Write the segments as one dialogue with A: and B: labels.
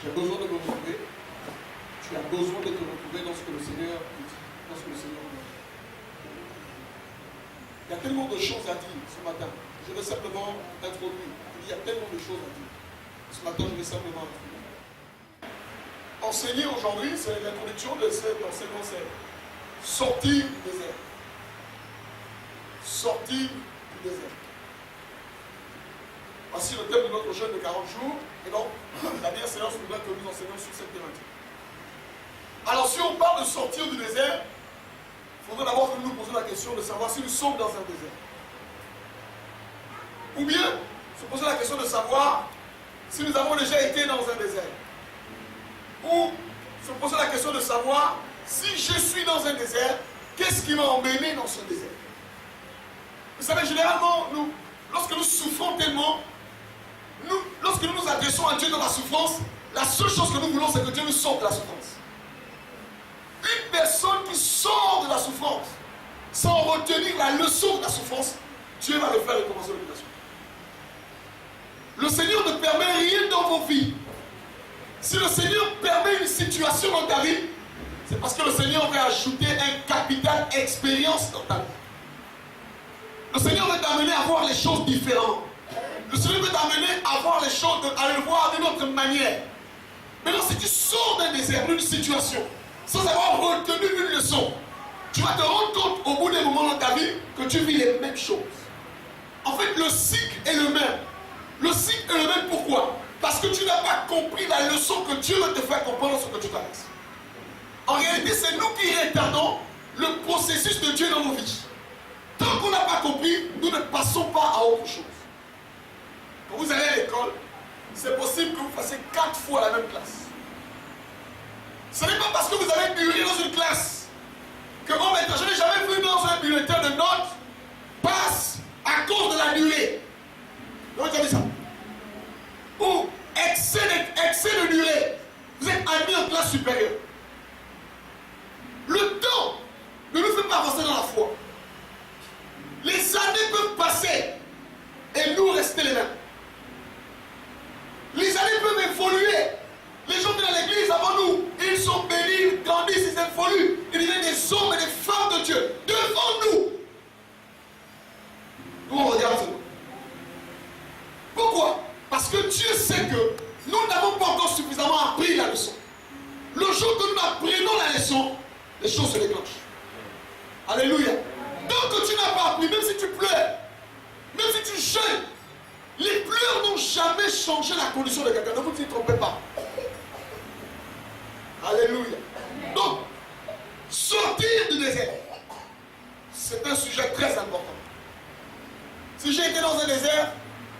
A: J'ai besoin de me retrouver. Tu as besoin de te retrouver dans ce que le Seigneur dit, dans ce que le Seigneur dit. Il y a tellement de choses à dire ce matin. Je vais simplement introduire. Il y a tellement de choses à dire. Ce matin, je vais simplement introduire. Enseigner aujourd'hui, c'est l'introduction de cet enseignement, c'est sortir du désert. Sortir du désert. Voici le thème de notre jeûne de 40 jours. Et donc, la dernière séance voudrait que nous enseignions sur cette thématique. Alors, si on parle de sortir du désert, il faudrait d'abord que nous nous posions la question de savoir si nous sommes dans un désert. Ou bien, se poser la question de savoir si nous avons déjà été dans un désert. Ou se poser la question de savoir si je suis dans un désert, qu'est-ce qui m'a emmené dans ce désert? Vous savez, généralement, lorsque nous souffrons tellement, lorsque nous nous adressons à Dieu dans la souffrance, la seule chose que nous voulons, c'est que Dieu nous sorte de la souffrance. Une personne qui sort de la souffrance sans retenir la leçon de la souffrance, Dieu va le faire recommencer le souffrance. Le Seigneur ne permet rien dans vos vies. Si le Seigneur permet une situation dans ta vie, c'est parce que le Seigneur veut ajouter un capital expérience dans ta vie. Le Seigneur veut t'amener à voir les choses différentes. Le Seigneur veut t'amener à voir les choses, à le voir d'une autre manière. Maintenant, si tu sors d'un désert, d'une situation, sans avoir retenu une leçon, tu vas te rendre compte au bout d'un moment dans ta vie que tu vis les mêmes choses. En fait, le cycle est le même. Le cycle est le même, pourquoi? Parce que tu n'as pas compris la leçon que Dieu veut te faire comprendre ce que tu traverses. En réalité, c'est nous qui retardons le processus de Dieu dans nos vies. Tant qu'on n'a pas compris, nous ne passons pas à autre chose. Quand vous allez à l'école, c'est possible que vous fassiez 4 fois la même classe. Ce n'est pas parce que vous avez duré dans une classe que je n'ai jamais vu dans un bulletin de notes passe à cause de la durée. Donc tu as dit ça. Ou excès de durée. Vous êtes admis en classe supérieure. Le temps ne nous fait pas avancer dans la foi. Les années peuvent passer et nous rester les mêmes. Les années peuvent évoluer. Les gens dans l'église avant nous, ils sont bénis, ils grandissent, ils évoluent. Ils deviennent des hommes et des femmes de Dieu devant nous. Nous on regarde ça. Pourquoi? Parce que Dieu sait que nous n'avons pas encore suffisamment appris la leçon. Le jour que nous apprenons la leçon, les choses se déclenchent. Alléluia. Donc que tu n'as pas appris, même si tu pleures, même si tu jeûnes, les pleurs n'ont jamais changé la condition de quelqu'un. Ne vous y trompez pas. Alléluia. Donc, sortir du désert, c'est un sujet très important. Si j'ai été dans un désert,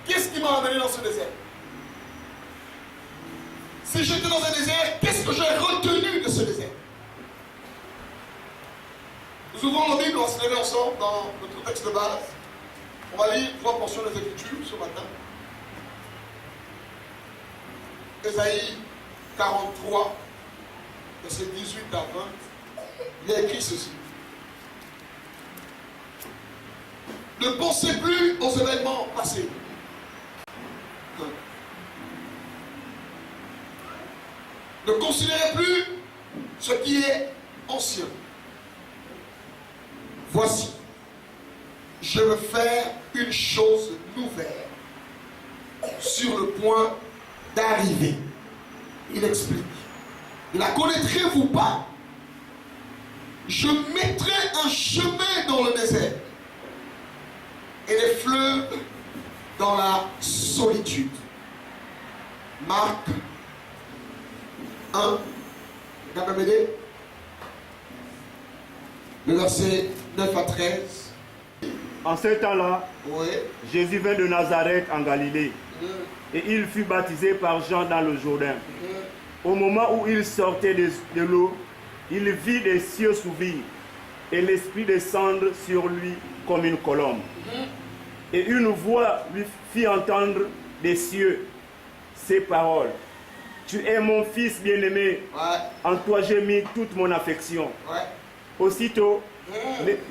A: qu'est-ce qui m'a amené dans ce désert? Si j'étais dans un désert, qu'est-ce que j'ai retenu de ce désert? Nous ouvrons la Bible, on va se lever ensemble dans notre texte de base. On va lire 3 portions des Écritures ce matin. Ésaïe 43, verset 18 à 20. Il y a écrit ceci. Ne pensez plus aux événements passés. Ne considérez plus ce qui est ancien. Voici, je veux faire une chose nouvelle sur le point d'arriver. Il explique. Ne la connaîtrez-vous pas? Je mettrai un chemin dans le désert et des fleuves dans la solitude. Marc 1, le verset 9 à 13.
B: En ce temps-là,
A: Oui.
B: Jésus vint de Nazareth en Galilée, et il fut baptisé par Jean dans le Jourdain. Au moment où il sortait de l'eau, il vit les cieux s'ouvrir et l'Esprit descendre sur lui comme une colombe. Et une voix lui fit entendre des cieux ces paroles. Tu es mon fils bien-aimé, en toi j'ai mis toute mon affection. Aussitôt,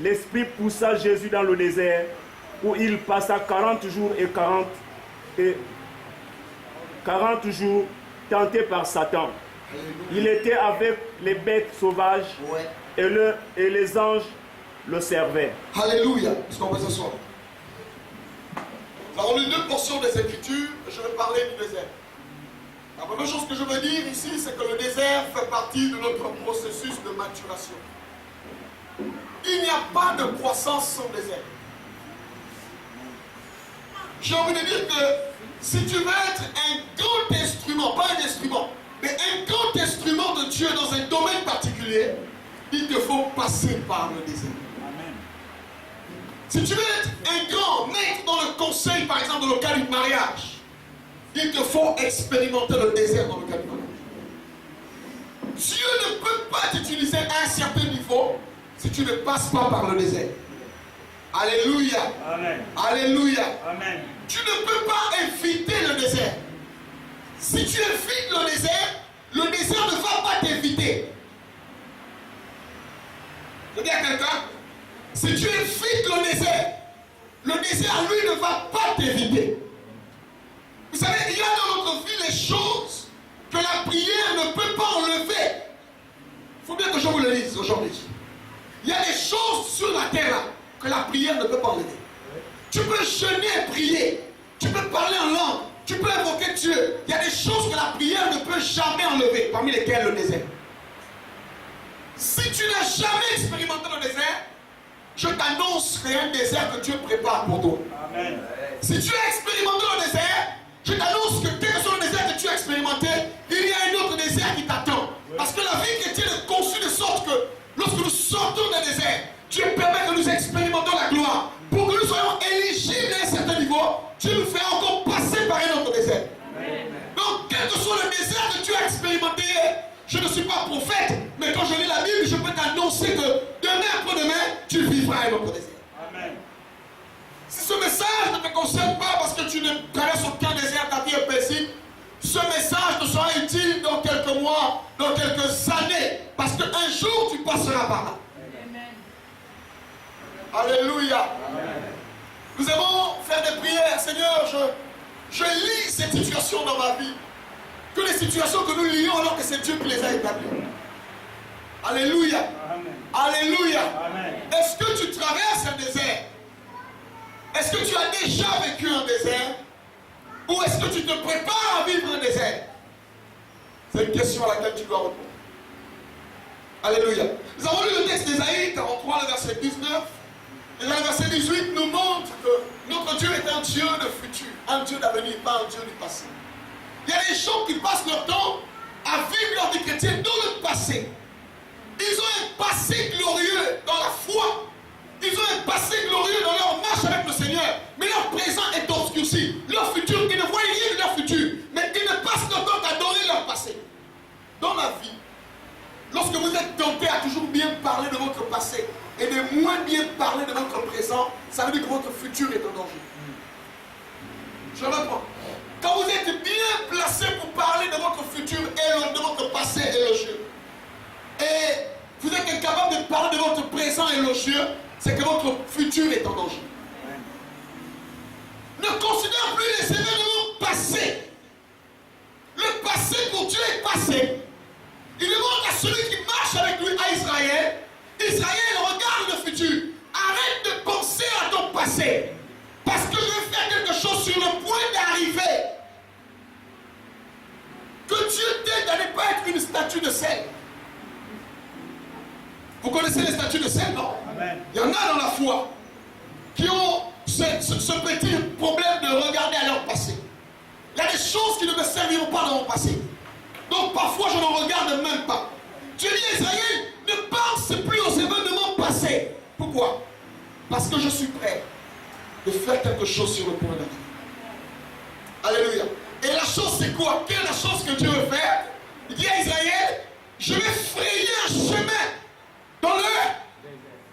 B: l'Esprit poussa Jésus dans le désert, où il passa 40 jours et 40 et 40 jours tenté par Satan. Il était avec les bêtes sauvages et les anges le servaient.
A: Alléluia. Est-ce qu'on peut s'asseoir? Nous avons lu 2 portions des Écritures. Je vais parler du désert. La première chose que je veux dire ici, c'est que le désert fait partie de notre processus de maturation. Il n'y a pas de croissance sans désert. J'ai envie de dire que si tu veux être un grand instrument, pas un instrument, mais un grand instrument de Dieu dans un domaine particulier, il te faut passer par le désert. Amen. Si tu veux être un grand maître dans le conseil, par exemple, dans le cas du mariage, il te faut expérimenter le désert dans le cas du mariage. Dieu ne peut pas t'utiliser à un certain niveau si tu ne passes pas par le désert. Alléluia. Amen. Alléluia. Amen. Tu ne peux pas éviter le désert. Si tu évites le désert ne va pas t'éviter. Je dis à quelqu'un, si tu évites le désert lui ne va pas t'éviter. Vous savez, il y a dans notre vie les choses que la prière ne peut pas enlever. Il faut bien que je vous le dise aujourd'hui. Il y a des choses sur la terre là, que la prière ne peut pas enlever. Tu peux jeûner et prier. Tu peux parler en langue. Tu peux invoquer Dieu. Il y a des choses que la prière ne peut jamais enlever, parmi lesquelles le désert. Si tu n'as jamais expérimenté le désert, je t'annonce qu'il y a un désert que Dieu prépare pour toi. Amen. Si tu as expérimenté le désert, je t'annonce que quel que soit le désert que tu as expérimenté, il y a un autre désert qui t'attend. Parce que la vie chrétienne est conçue de sorte que lorsque nous sortons d'un désert, Dieu permet que nous expérimentons la gloire. Pour que nous soyons éligibles à un certain niveau, Dieu nous fait encore passer par un autre désert. Amen. Donc, quel que soit le désert que tu as expérimenté, je ne suis pas prophète, mais quand je lis la Bible, je peux t'annoncer que demain après-demain, tu vivras un autre désert. Amen. Si ce message ne te concerne pas parce que tu ne traverses aucun désert, ta vie est paisible, ce message te sera utile dans quelques mois, dans quelques années, parce qu'un jour tu passeras par là. Amen. Alléluia. Amen. Nous aimons faire des prières. Seigneur, je lis cette situation dans ma vie. Que les situations que nous lions alors que c'est Dieu qui les a établies. Alléluia. Amen. Alléluia. Est-ce que tu traverses un désert? Est-ce que tu as déjà vécu un désert? Ou est-ce que tu te prépares à vivre un désert? C'est une question à laquelle tu dois répondre. Alléluia. Nous avons lu le texte d'Ésaïe 43, le verset 19. Et le verset 18 nous montre que notre Dieu est un Dieu de futur, un Dieu d'avenir, pas un Dieu du passé. Il y a des gens qui passent leur temps à vivre leur vie chrétienne dans le passé. Ils ont un passé glorieux dans la foi. Ils ont un passé glorieux dans leur marche avec le Seigneur. Mais leur présent est obscurci. Leur futur, ils ne voient rien de leur futur. Mais ils ne passent leur temps qu'à donner leur passé. Dans la vie, lorsque vous êtes tenté à toujours bien parler de votre passé et de moins bien parler de votre présent, ça veut dire que votre futur est en danger. Je reprends. Quand vous êtes bien placé pour parler de votre futur et de votre passé élogieux, et vous êtes incapable de parler de votre présent élogieux, c'est que votre futur est en danger. Ne considère plus les événements passés. Le passé pour Dieu est passé. Il demande à celui qui marche avec lui à Israël, Israël, regarde le futur. Arrête de penser à ton passé. Parce que je vais faire quelque chose sur le point d'arriver. Que Dieu t'aide à ne pas être une statue de sel. Vous connaissez les statues de sel, non? Amen. Il y en a dans la foi qui ont ce petit problème de regarder à leur passé. Il y a des choses qui ne me serviront pas dans mon passé. Donc parfois je n'en regarde même pas. Dieu dit à Israël, ne pense plus aux événements passés. Pourquoi? Parce que je suis prêt de faire quelque chose sur le point d'arriver. Alléluia. Et la chose c'est quoi? Quelle est la chose que Dieu veut faire? Il dit à Israël, je vais frayer un chemin dans le...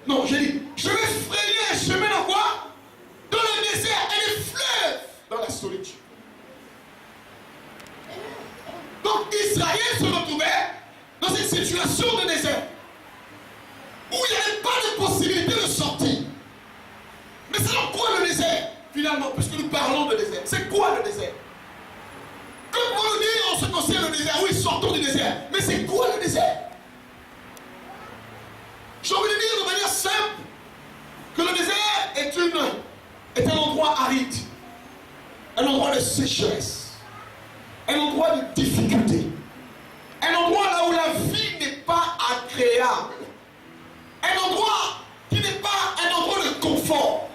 A: Non, j'ai dit, je vais frayer un chemin dans quoi? Dans le désert et les fleuves dans la solitude. Donc Israël se retrouvait dans une situation de désert où il n'y avait pas de possibilité de sortir. Mais c'est quoi le désert finalement, puisque nous parlons de désert? C'est quoi le désert? Que concerne le désert, oui, sortons du désert. Mais c'est quoi le désert? J'ai envie de dire de manière simple que le désert est un endroit aride, un endroit de sécheresse, un endroit de difficulté, un endroit là où la vie n'est pas agréable, un endroit qui n'est pas un endroit de confort,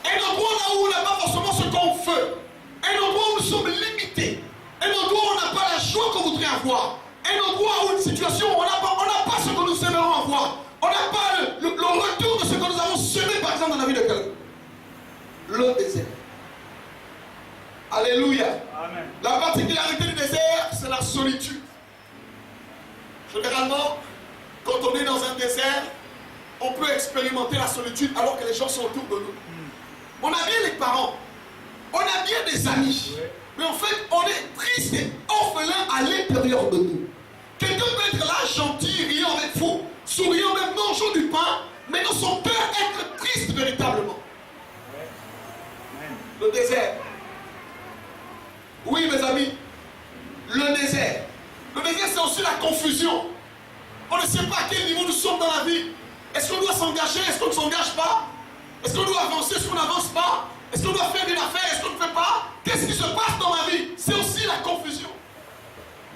A: un endroit là où on n'a pas forcément ce qu'on veut, un endroit où nous sommes limités, un endroit où on n'a pas la joie qu'on voudrait avoir, un endroit où une situation où on n'a pas ce que nous aimerions avoir, on n'a pas le retour de ce que nous avons semé par exemple dans la vie de quelqu'un. Le désert. Alléluia. Amen. La particularité du désert, c'est la solitude. Généralement, quand on est dans un désert, on peut expérimenter la solitude alors que les gens sont autour de nous. On a bien les parents, on a bien des amis, mais en fait, on est triste et orphelin à l'intérieur de nous. Quelqu'un peut être là, gentil, riant avec vous, souriant, même mangeant du pain, mais dans son cœur, être triste véritablement. Le désert. Oui, mes amis, le désert. Le désert, c'est aussi la confusion. On ne sait pas à quel niveau nous sommes dans la vie. Est-ce qu'on doit s'engager? Est-ce qu'on ne s'engage pas? Est-ce qu'on doit avancer? Est-ce qu'on n'avance pas? Est-ce qu'on doit faire une affaire? Est-ce qu'on ne fait pas? Qu'est-ce qui se passe dans ma vie? C'est aussi la confusion.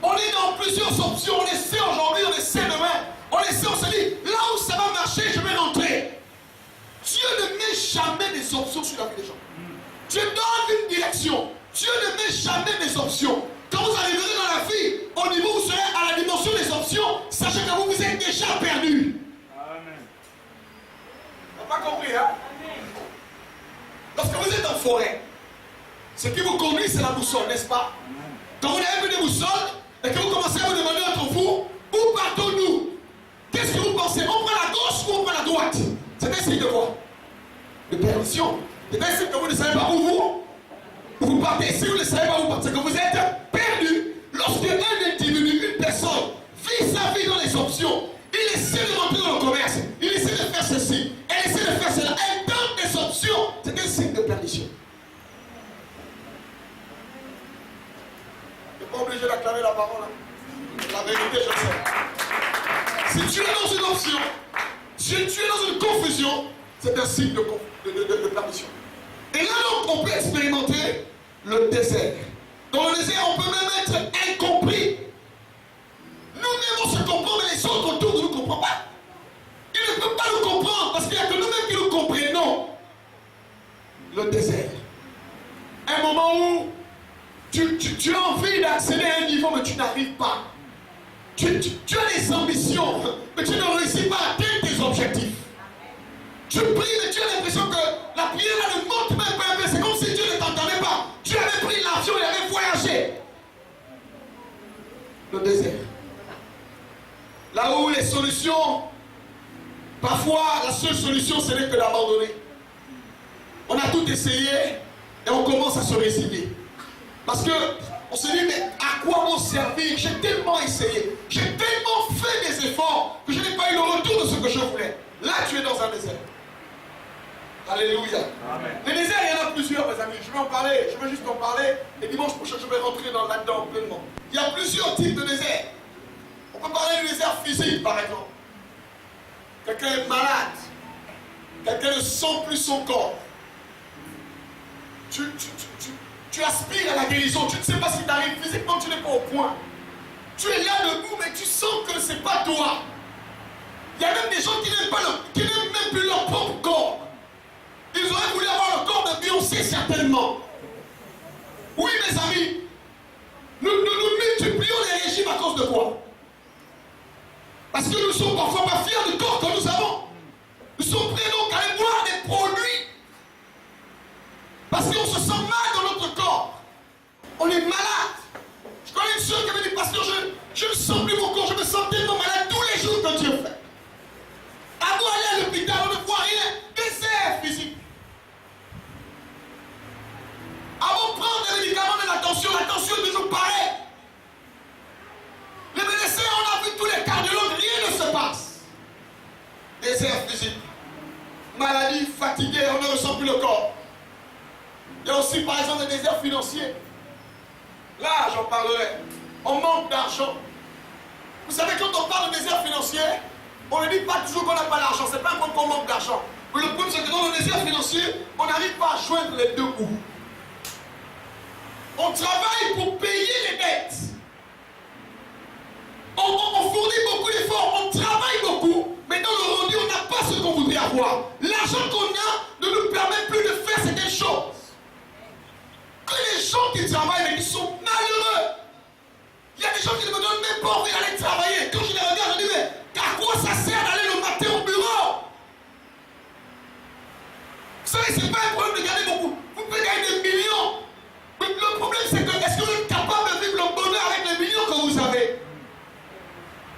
A: On est dans plusieurs options. On essaie aujourd'hui, on essaie demain. On essaie, on se dit, là où ça va marcher, je vais rentrer. Dieu ne met jamais des options sur la vie des gens. Dieu donne une direction. Dieu ne met jamais des options. Quand vous arriverez dans la vie, au niveau où vous serez à la dimension des options, sachez que vous êtes déjà perdu. Amen. On n'a pas compris, hein? Lorsque vous êtes en forêt, ce qui vous conduit, c'est la boussole, n'est-ce pas? Quand vous avez vu des boussoles et que vous commencez à vous demander entre vous, où partons-nous? Qu'est-ce que vous pensez? On prend la gauche ou on prend la droite? C'est un signe de quoi? De perdition. C'est un signe que vous ne savez pas où vous partez. Si vous ne savez pas où vous partez, c'est que vous êtes perdu. Lorsque un individu, une personne, vit sa vie dans les options, il essaie de rentrer dans le commerce, il essaie de faire ceci, elle essaie de faire cela, elle donne des options, c'est un signe de perdition. Tu n'es pas obligé d'acclamer la parole. Hein? La vérité, je le sais. Si tu es dans une option, si tu es dans une confusion, c'est un signe de perdition. Et là donc, on peut expérimenter le désert. Dans le désert, on peut même être incompris. Nous-mêmes, on se comprend, mais les autres autour de nous ne comprennent pas. Ils ne peuvent pas nous comprendre parce qu'il n'y a que nous-mêmes qui nous comprenons. Le désert. Un moment où tu as envie d'accéder à un niveau, mais tu n'arrives pas. Tu as des ambitions, mais tu ne réussis pas à atteindre tes objectifs. Tu pries, mais tu as l'impression que la prière ne monte même pas un peu. C'est comme si Dieu ne t'entendait pas. Tu avais pris l'avion, il avait voyagé. Le désert. Là où les solutions, parfois la seule solution, ce n'est que d'abandonner. On a tout essayé et on commence à se résigner. Parce que on se dit, mais à quoi m'en servir? J'ai tellement essayé, j'ai tellement fait des efforts que je n'ai pas eu le retour de ce que je voulais. Là, tu es dans un désert. Alléluia. Amen. Les déserts, il y en a plusieurs, mes amis. Je vais en parler, je vais juste en parler. Et dimanche prochain, je vais rentrer là-dedans pleinement. Il y a plusieurs types de déserts. On peut parler du désert physique, par exemple. Quelqu'un est malade. Quelqu'un ne sent plus son corps. Tu aspires à la guérison. Tu ne sais pas ce qui t'arrive. Physiquement, tu n'es pas au point. Tu es là debout, mais tu sens que ce n'est pas toi. Il y a même des gens qui n'aiment même plus leur propre corps. Ils auraient voulu avoir le corps de Beyoncé, certainement. Oui, mes amis, nous multiplions les régimes à cause de quoi? Parce que nous ne sommes parfois pas fiers du corps que nous avons. Nous sommes prêts donc à aller boire des produits. Parce qu'on se sent mal dans notre corps. On est malade. Je connais une soeur qui avait dit, pasteur, je ne sens plus mon corps, je me sens tellement malade tous les jours que Dieu fait. Avant d'aller à l'hôpital, on ne voit rien. Désert physique. Avant de prendre des médicaments de la tension est toujours pareille. Les médecins, on a vu tous les cardiologues, rien ne se passe. Désert physique. Maladie, fatigué, on ne ressent plus le corps. Il y a aussi par exemple des déserts financiers. Là, j'en parlerai. on manque d'argent. Vous savez, quand on parle de désert financier, on ne dit pas toujours qu'on n'a pas d'argent. Ce n'est pas qu'on manque d'argent. Mais le problème, c'est que dans le désert financier, on n'arrive pas à joindre les deux bouts. On travaille pour payer les dettes. On fournit beaucoup d'efforts, on travaille beaucoup, mais dans le rendu, on n'a pas ce qu'on voudrait avoir. L'argent qu'on a ne nous permet plus de faire certaines choses. Que les gens qui travaillent, mais qui sont malheureux, il y a des gens qui ne me donnent même pas envie d'aller travailler. Quand je les regarde, je dis, mais à quoi ça sert d'aller le matin au bureau? Vous savez, ce n'est pas un problème de gagner beaucoup. Vous pouvez gagner des millions. Mais le problème, c'est que est-ce que vous êtes capable de vivre le bonheur avec les millions que vous avez?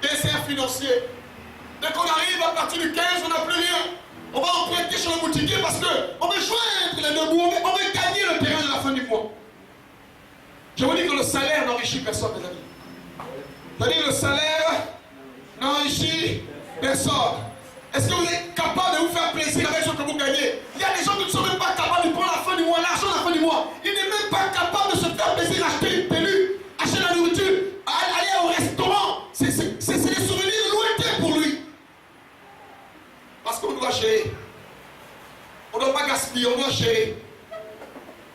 A: Désert financier. Dès qu'on arrive à partir du 15, on n'a plus rien. On va emprunter sur le boutiquier parce qu'on veut joindre les deux bouts, on veut gagner le terrain de la fin du mois. Je vous dis que le salaire n'enrichit personne, mes amis. Je vous dis que le salaire n'enrichit personne. Est-ce que vous êtes capable de vous faire plaisir avec ce que vous gagnez? Il y a des gens qui ne sont même pas capables de prendre la fin du mois, l'argent à la fin du mois. Il n'est même pas capable de se faire plaisir, acheter une pelule, acheter la nourriture, aller au restaurant. C'est des souvenirs lointains pour lui. Parce qu'on doit gérer. On ne doit pas gaspiller, on doit gérer.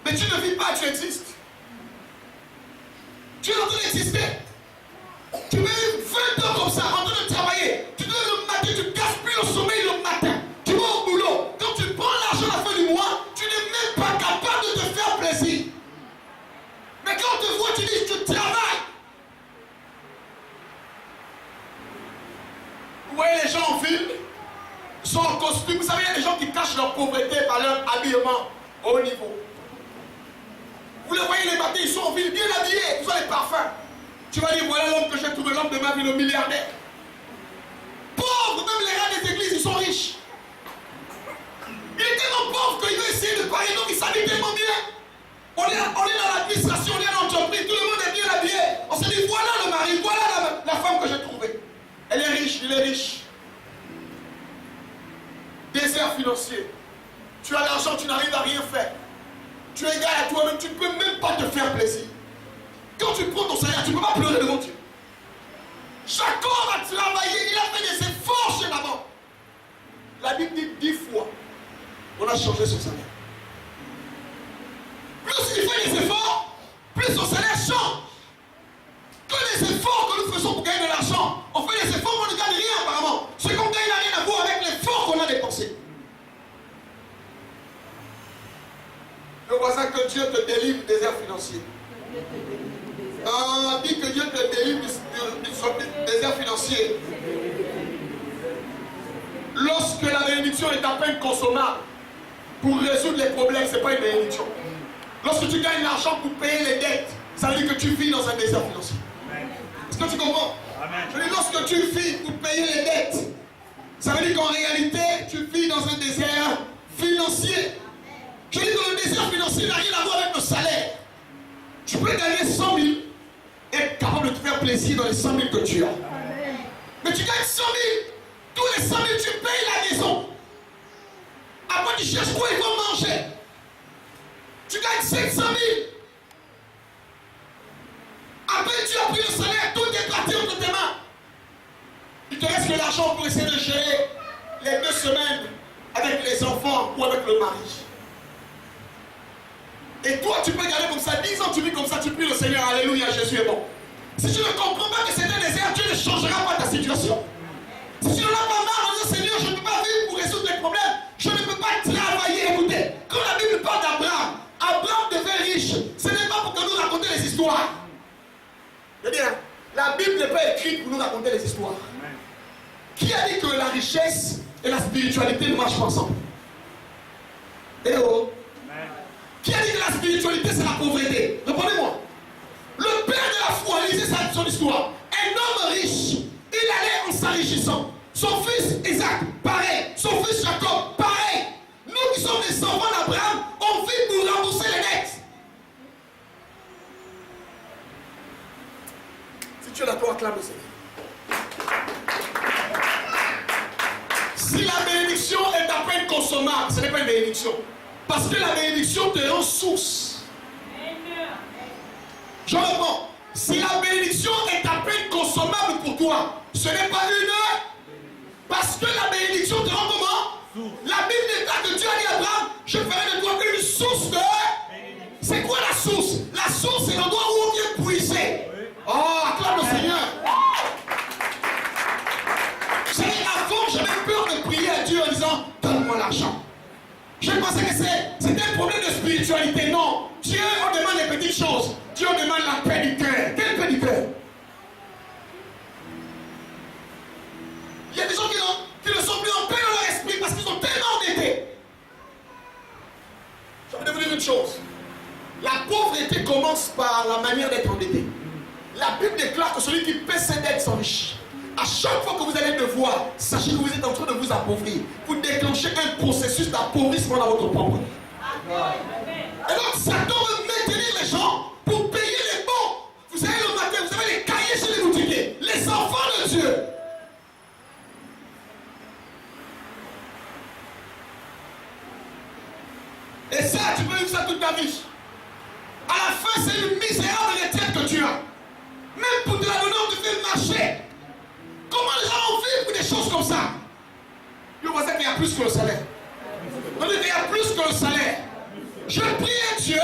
A: Mais tu ne vis pas, tu existes. Tu es en train d'exister. Tu mets 20 ans comme ça, en train de travailler. Tu dois le matin, tu gaspilles le sommeil le matin. Tu vas au boulot. Quand tu prends l'argent à la fin du mois, tu n'es même pas capable de te faire plaisir. Mais quand on te voit, tu dis que tu travailles. Vous voyez les gens en film, ils sont en costume. Vous savez, il y a des gens qui cachent leur pauvreté par leur habillement au haut niveau. Vous les voyez les matins, ils sont en ville bien habillés, ils ont les parfums. Tu vas dire, voilà l'homme que j'ai trouvé, l'homme de ma vie, le milliardaire. Pauvre, même les reins des églises, ils sont riches. Il est tellement pauvre qu'il veut essayer de parler, donc il s'habille tellement bien. On est dans l'administration, on est dans l'entreprise, tout le monde est bien habillé. On se dit, voilà le mari, voilà la femme que j'ai trouvée. Elle est riche, il est riche. Désert financier. Tu as l'argent, tu n'arrives à rien faire. Tu es égal à toi-même, tu ne peux même pas te faire plaisir. Quand tu prends ton salaire, tu ne peux pas pleurer devant Dieu. Jacob a travaillé, il a fait des efforts chez Laban. La Bible dit 10 fois, on a changé son salaire. Plus il fait des efforts, plus son salaire change. Que les efforts que nous faisons pour gagner de l'argent, on fait des efforts, mais on ne gagne rien apparemment. Ce qu'on gagne n'a rien à voir avec l'effort qu'on a dépensé. Le voisin, que Dieu te délivre du désert financier. Dit que Dieu te délivre du désert financier. Lorsque la bénédiction est à peine consommable pour résoudre les problèmes, ce n'est pas une bénédiction. Lorsque tu gagnes l'argent pour payer les dettes, ça veut dire que tu vis dans un désert financier. Est-ce que tu comprends? Amen. Je dis, lorsque tu vis pour payer les dettes, ça veut dire qu'en réalité, tu vis dans un désert financier. Je dis que le désert financier n'a rien à voir avec le salaire. Tu peux gagner 100 000 et être capable de te faire plaisir dans les 100 000 que tu as. Mais tu gagnes 100 000, tous les 100 000, tu payes la maison. Après, tu cherches quoi ils vont manger. Tu gagnes 700 000. Après, tu as pris le salaire, tout est parti entre tes mains. Il te reste que l'argent pour essayer de gérer les 2 semaines avec les enfants ou avec le mari. Et toi, tu peux garder comme ça, 10 ans, tu vis comme ça, tu pries le Seigneur, alléluia, Jésus est bon. Si tu ne comprends pas que c'est un désert, Dieu ne changera pas ta situation. Si tu n'en as pas marre, on dit, Seigneur, je ne peux pas vivre pour résoudre les problèmes, je ne peux pas travailler. Écoutez, quand la Bible parle d'Abraham, Abraham devient riche, ce n'est pas pour que nous raconter les histoires. Je veux dire, la Bible n'est pas écrite pour nous raconter les histoires. Amen. Qui a dit que la richesse et la spiritualité ne marchent pas ensemble? Eh oh! Amen. Qui a dit que la spiritualité c'est la pauvreté? Répondez-moi. Le père de la foi, lisez son histoire. Un homme riche, il allait en s'enrichissant. Son fils Isaac, pareil. Son fils Jacob, pareil. Nous qui sommes les enfants d'Abraham, on vit pour rembourser les dettes. Si tu es là, toi, acclame le Seigneur. Si la bénédiction est à peine consommable, ce n'est pas une bénédiction. Parce que la bénédiction te rend source. Je reprends. Si la bénédiction est à peine consommable pour toi, ce n'est pas une... Parce que la bénédiction te rend comment? La Bible déclare que Dieu a dit à Abraham, je ferai de toi une source de... C'est quoi la source? La source, c'est l'endroit où on vient puiser. Oh, acclame le Seigneur. Vous savez, avant, j'avais peur de prier à Dieu en disant, donne-moi l'argent. Je pensais que c'était un problème de spiritualité. Non. Dieu, on demande des petites choses. Dieu, on demande la paix du cœur. Quelle paix du cœur? Il y a des gens qui ne sont plus en paix dans leur esprit parce qu'ils sont tellement endettés. Je vais vous dire une chose. La pauvreté commence par la manière d'être endetté. La Bible déclare que celui qui paie ses dettes s'enrichit. À chaque fois que vous allez devoir, sachez que vous êtes en train de vous appauvrir. Vous déclenchez un processus d'appauvrissement dans votre propre vie. Et donc Satan veut maintenir les gens pour payer les bons. Vous savez le matin, vous avez les cahiers chez les boutiquiers. Les enfants de Dieu. Et ça, tu peux vivre ça toute ta vie. À la fin, c'est une misérable retraite que tu as. Même pour te la donner, on te fait marcher. Comment les gens vont vivre pour des choses comme ça? Je vois ça qu'il y a plus que le salaire. On dit qu'il y a plus que le salaire. Je prie à Dieu.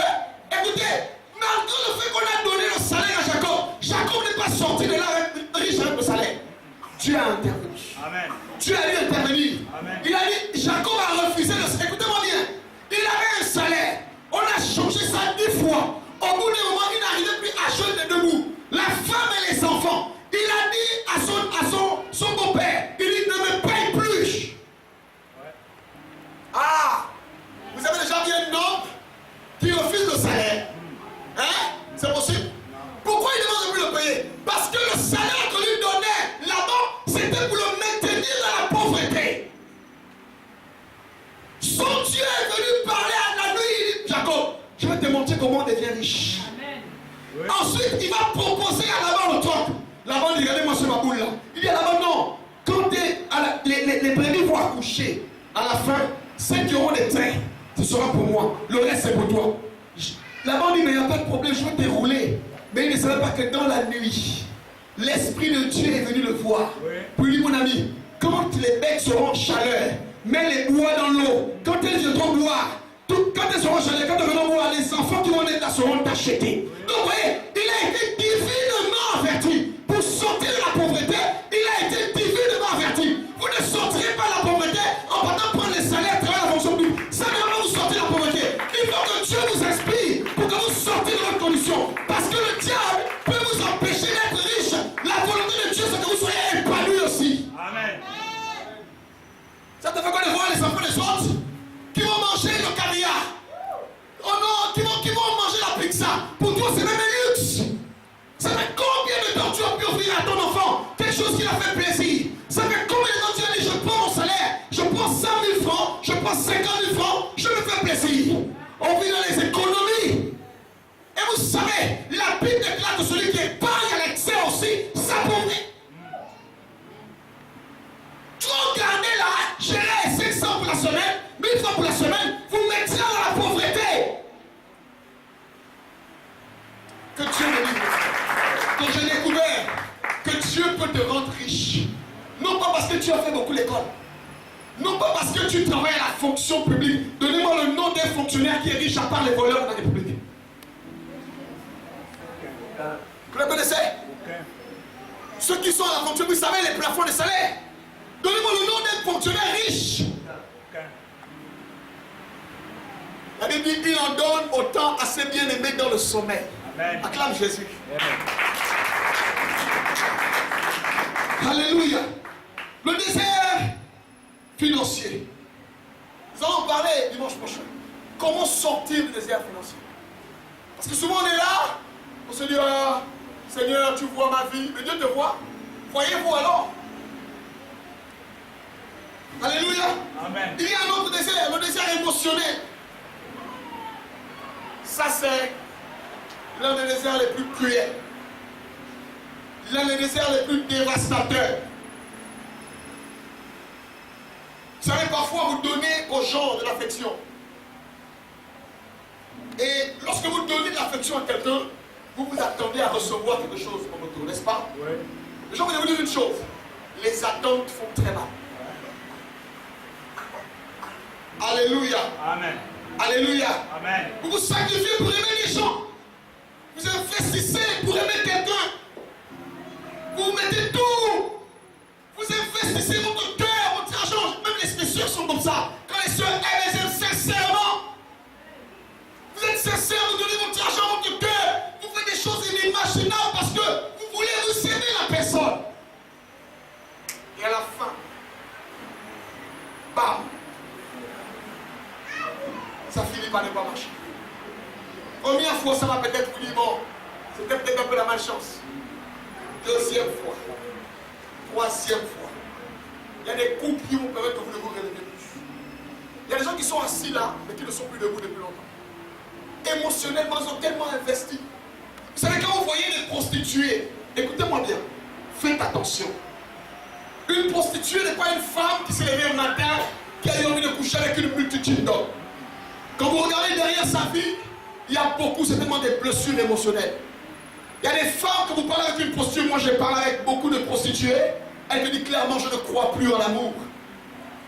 A: Écoutez, malgré le fait qu'on a donné le salaire à Jacob, Jacob n'est pas sorti de là riche avec le salaire. Dieu a intervenu. Amen. Dieu a dû intervenir. Amen. Il a dit, Jacob a refusé le salaire. Écoutez-moi bien. Il avait un salaire. On a changé ça 10 fois. Au bout d'un moment, il n'arrivait plus à jeûner debout. La femme et les enfants. Il a dit à son beau-père, il dit, ne me paye plus. Ouais. Ah, vous avez déjà vu un homme qui refuse le salaire? Hein? C'est possible? Pourquoi il demande de plus le payer? Parce que le salaire que lui donnait là-bas, c'était pour le maintenir dans la pauvreté. Son Dieu est venu parler à la nuit, il dit, Jacob, je vais te montrer comment on devient riche. Amen. Oui. Ensuite, il va proposer à Laban le trompe. Laban dit, regardez-moi sur ma boule là. Il dit à Laban, non, quand les brebis vont accoucher, à la fin, 5 euros de train, ce sera pour moi. Le reste, c'est pour toi. Laban dit, mais il n'y a pas de problème, je vais te rouler. Mais il ne savait pas que dans la nuit, l'Esprit de Dieu est venu le voir. Oui. Puis il dit, mon ami, quand les bêtes seront en chaleur, mets les bois dans l'eau. Quand elles viendront boire, quand elles seront en chaleur, quand elles viendront boire, les enfants qui vont être là seront achetés. Donc vous voyez, il a été divinement averti. Pour sortir de la pauvreté, il a été divinement averti. Vous ne sortirez pas de la pauvreté en partant prendre les salaires, travailler la fonction publique. Ça ne va pas vous sortir de la pauvreté. Il faut que Dieu vous inspire pour que vous sortiez de votre condition. Parce que le diable peut vous empêcher d'être riche. La volonté de Dieu, c'est que vous soyez épanoui aussi. Amen. Ça te fait quoi de voir les enfants des autres qui vont manger le caviar? Oh non, qui vont manger la pizza. Pour toi, c'est même un luxe. Ça fait combien de temps tu as pu offrir à ton enfant quelque chose qui l'a fait plaisir? Ça fait combien de temps tu as dit, je prends mon salaire, je prends 100 000 francs, je prends 50 000 francs, je me fais plaisir. On vit dans les économies. Et vous savez, la Bible déclare que celui qui épargne à l'excès aussi s'appauvrit. Trop garder là, gérer 500 pour la semaine, 1000 francs pour la semaine, vous mettrez dans la pauvreté. Que Dieu me livre. Donc j'ai découvert que Dieu peut te rendre riche. Non pas parce que tu as fait beaucoup l'école. Non pas parce que tu travailles à la fonction publique. Donnez-moi le nom d'un fonctionnaire qui est riche à part les voleurs de la République. Vous le connaissez? Ceux qui sont à la fonction publique, vous savez les plafonds de salaire. Donnez-moi le nom d'un fonctionnaire riche. La Bible dit qu'il en donne autant à ses bien-aimés dans le sommeil. Amen. Acclame Jésus. Amen. Alléluia. Le désert financier. Nous allons parler dimanche prochain. Comment sortir du désert financier? Parce que souvent on est là, on se dit, ah, Seigneur, tu vois ma vie. Mais Dieu te voit. Voyez-vous alors? Alléluia. Amen. Il y a un autre désert, le désert émotionnel. Ça c'est l'un des déserts les plus cruels. L'un des déserts les plus dévastateurs. Vous savez, parfois vous donnez aux gens de l'affection. Et lorsque vous donnez de l'affection à quelqu'un, vous vous attendez à recevoir quelque chose en retour, n'est-ce pas?
B: Oui.
A: Je vais vous dire une chose. Les attentes font très mal. Alléluia.
B: Amen.
A: Alléluia.
B: Amen.
A: Vous vous sacrifiez pour aimer les gens. Vous investissez pour aimer quelqu'un. Vous mettez tout. Vous investissez votre cœur, votre argent. Même les sœurs sont comme ça. Quand les sœurs aiment, elles aiment sincèrement. Vous êtes sincère, vous donnez votre argent, votre cœur. Vous faites des choses inimaginables parce que vous voulez vous aimer la personne. Et à la fin, bam, ça finit par ne pas marcher. Première fois, ça va peut-être vous dire, bon, c'était peut-être un peu la malchance. Deuxième fois, troisième fois. Il y a des couples qui vont permettre que vous ne vous réveillez plus. Il y a des gens qui sont assis là, mais qui ne sont plus debout depuis longtemps. Émotionnellement, ils ont tellement investi. Vous savez, quand vous voyez des prostituées, écoutez-moi bien, faites attention. Une prostituée n'est pas une femme qui s'est levée un matin, qui a eu envie de coucher avec une multitude d'hommes. Quand vous regardez derrière sa vie, il y a beaucoup, certainement des blessures émotionnelles. Il y a des femmes, quand vous parlez avec une prostituée, moi j'ai parlé avec beaucoup de prostituées, elle me dit clairement, je ne crois plus en l'amour.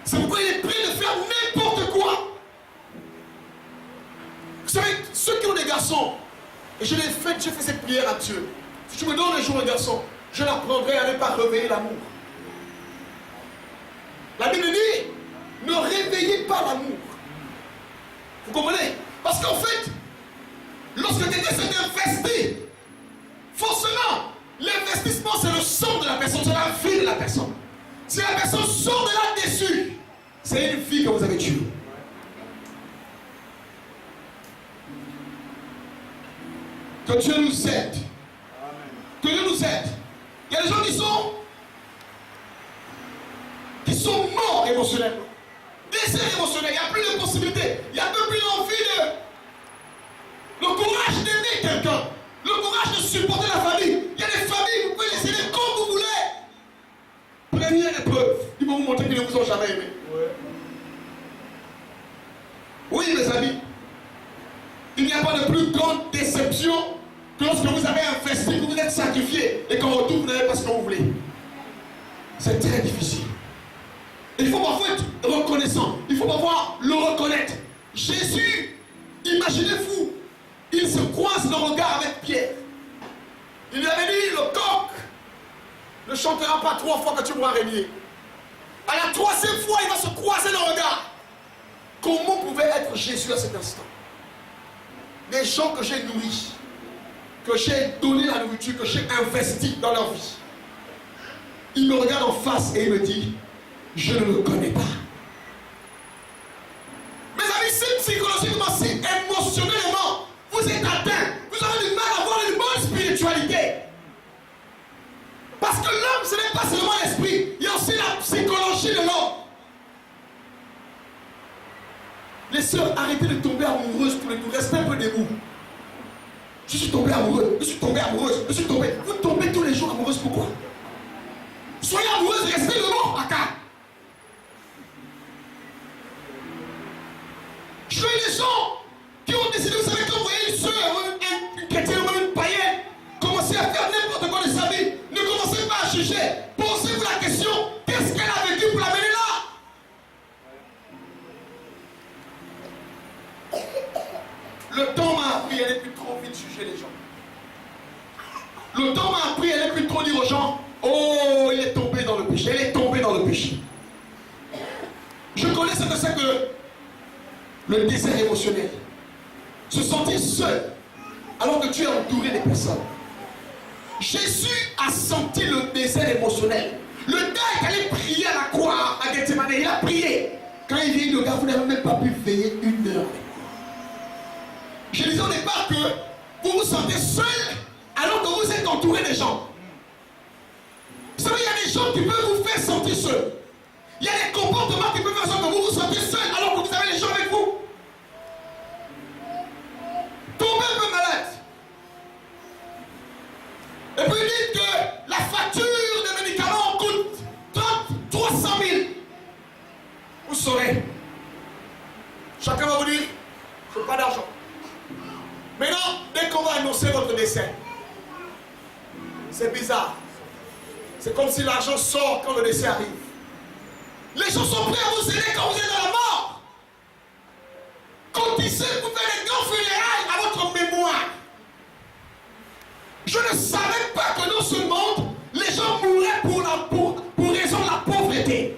A: C'est pourquoi il est prêt de faire n'importe quoi. Vous savez, ceux qui ont des garçons, et je l'ai fait, j'ai fait cette prière à Dieu. Si tu me donnes un jour un garçon, je l'apprendrai à ne pas réveiller l'amour. La Bible dit, ne réveillez pas l'amour. Vous comprenez? Parce qu'en fait, lorsque quelqu'un s'est investi, forcément, l'investissement c'est le sang de la personne, c'est la vie de la personne. Si la personne sort de là-dessus, c'est une vie que vous avez tuée. Que Dieu nous aide. Que Dieu nous aide. Il y a des gens qui sont morts émotionnellement. Décès émotionnel, il n'y a plus de possibilité. Il n'y a même plus l'envie le courage d'aimer quelqu'un. Le courage de supporter la famille. Il y a des familles, vous pouvez les aider comme vous voulez. Prenez une épreuve. Ils vont vous montrer qu'ils ne vous ont jamais aimé. Oui, mes amis. Il n'y a pas de plus grande déception que lorsque vous avez investi, que vous êtes sacrifié et qu'en retour vous n'avez pas ce que vous voulez. C'est très difficile. Il faut parfois être reconnaissant. Il faut pouvoir le reconnaître. Jésus, imaginez-vous, il se croise le regard avec Pierre. Il lui avait dit, le coq ne chantera pas 3 fois que tu pourras régner. À la 3e fois, il va se croiser le regard. Comment pouvait être Jésus à cet instant? Des gens que j'ai nourris, que j'ai donné la nourriture, que j'ai investi dans leur vie. Il me regarde en face et il me dit, je ne le connais pas. Mes amis, si psychologiquement, si émotionnellement, vous êtes atteint, vous avez du mal à avoir une bonne spiritualité. Parce que l'homme, ce n'est pas seulement l'esprit, il y a aussi la psychologie de l'homme. Les sœurs, arrêtez de tomber amoureuses tous les jours, restez un peu debout. Je suis tombé amoureux, je suis tombé amoureuse, je suis tombé. Vous tombez tous les jours amoureuse, pourquoi? Soyez amoureuse, restez devant, Aka. Je connais des gens qui ont décidé, vous savez, quand vous voyez une soeur, une chrétienne ou même une païenne, commencer à faire n'importe quoi de sa vie, ne commencez pas à juger. Posez-vous la question, qu'est-ce qu'elle a vécu pour l'amener là? Le temps m'a appris, elle n'est plus trop vite juger les gens. Le temps m'a appris, elle n'est plus trop dire aux gens, oh, il est tombé dans le péché, elle est tombée dans le péché. Je connais ce que c'est que le désert émotionnel. Se sentir seul alors que tu es entouré des personnes. Jésus a senti le désert émotionnel. Le gars est allé prier à la croix à Gethsemane. Il a prié. Quand il vient, le gars, vous n'avez même pas pu veiller 1 heure. Je disais au départ que vous vous sentez seul alors que vous êtes entouré des gens. Vous savez, il y a des gens qui peuvent vous faire sentir seul. Il y a des comportements qui peuvent faire sorte que vous vous sentez seul alors que vous avez les gens avec vous. Tombez un peu malade. Et puis dites que la facture des médicaments coûte 300 000. Vous saurez. Chacun va vous dire, je n'ai pas d'argent. Maintenant, dès qu'on va annoncer votre décès, C'est bizarre. C'est comme si l'argent sort quand le décès arrive. Les gens sont prêts à vous aider quand vous êtes dans la mort. Cotisez pour faire les grands funérailles à votre mémoire. Je ne savais pas que dans ce monde, les gens mouraient pour raison de la pauvreté.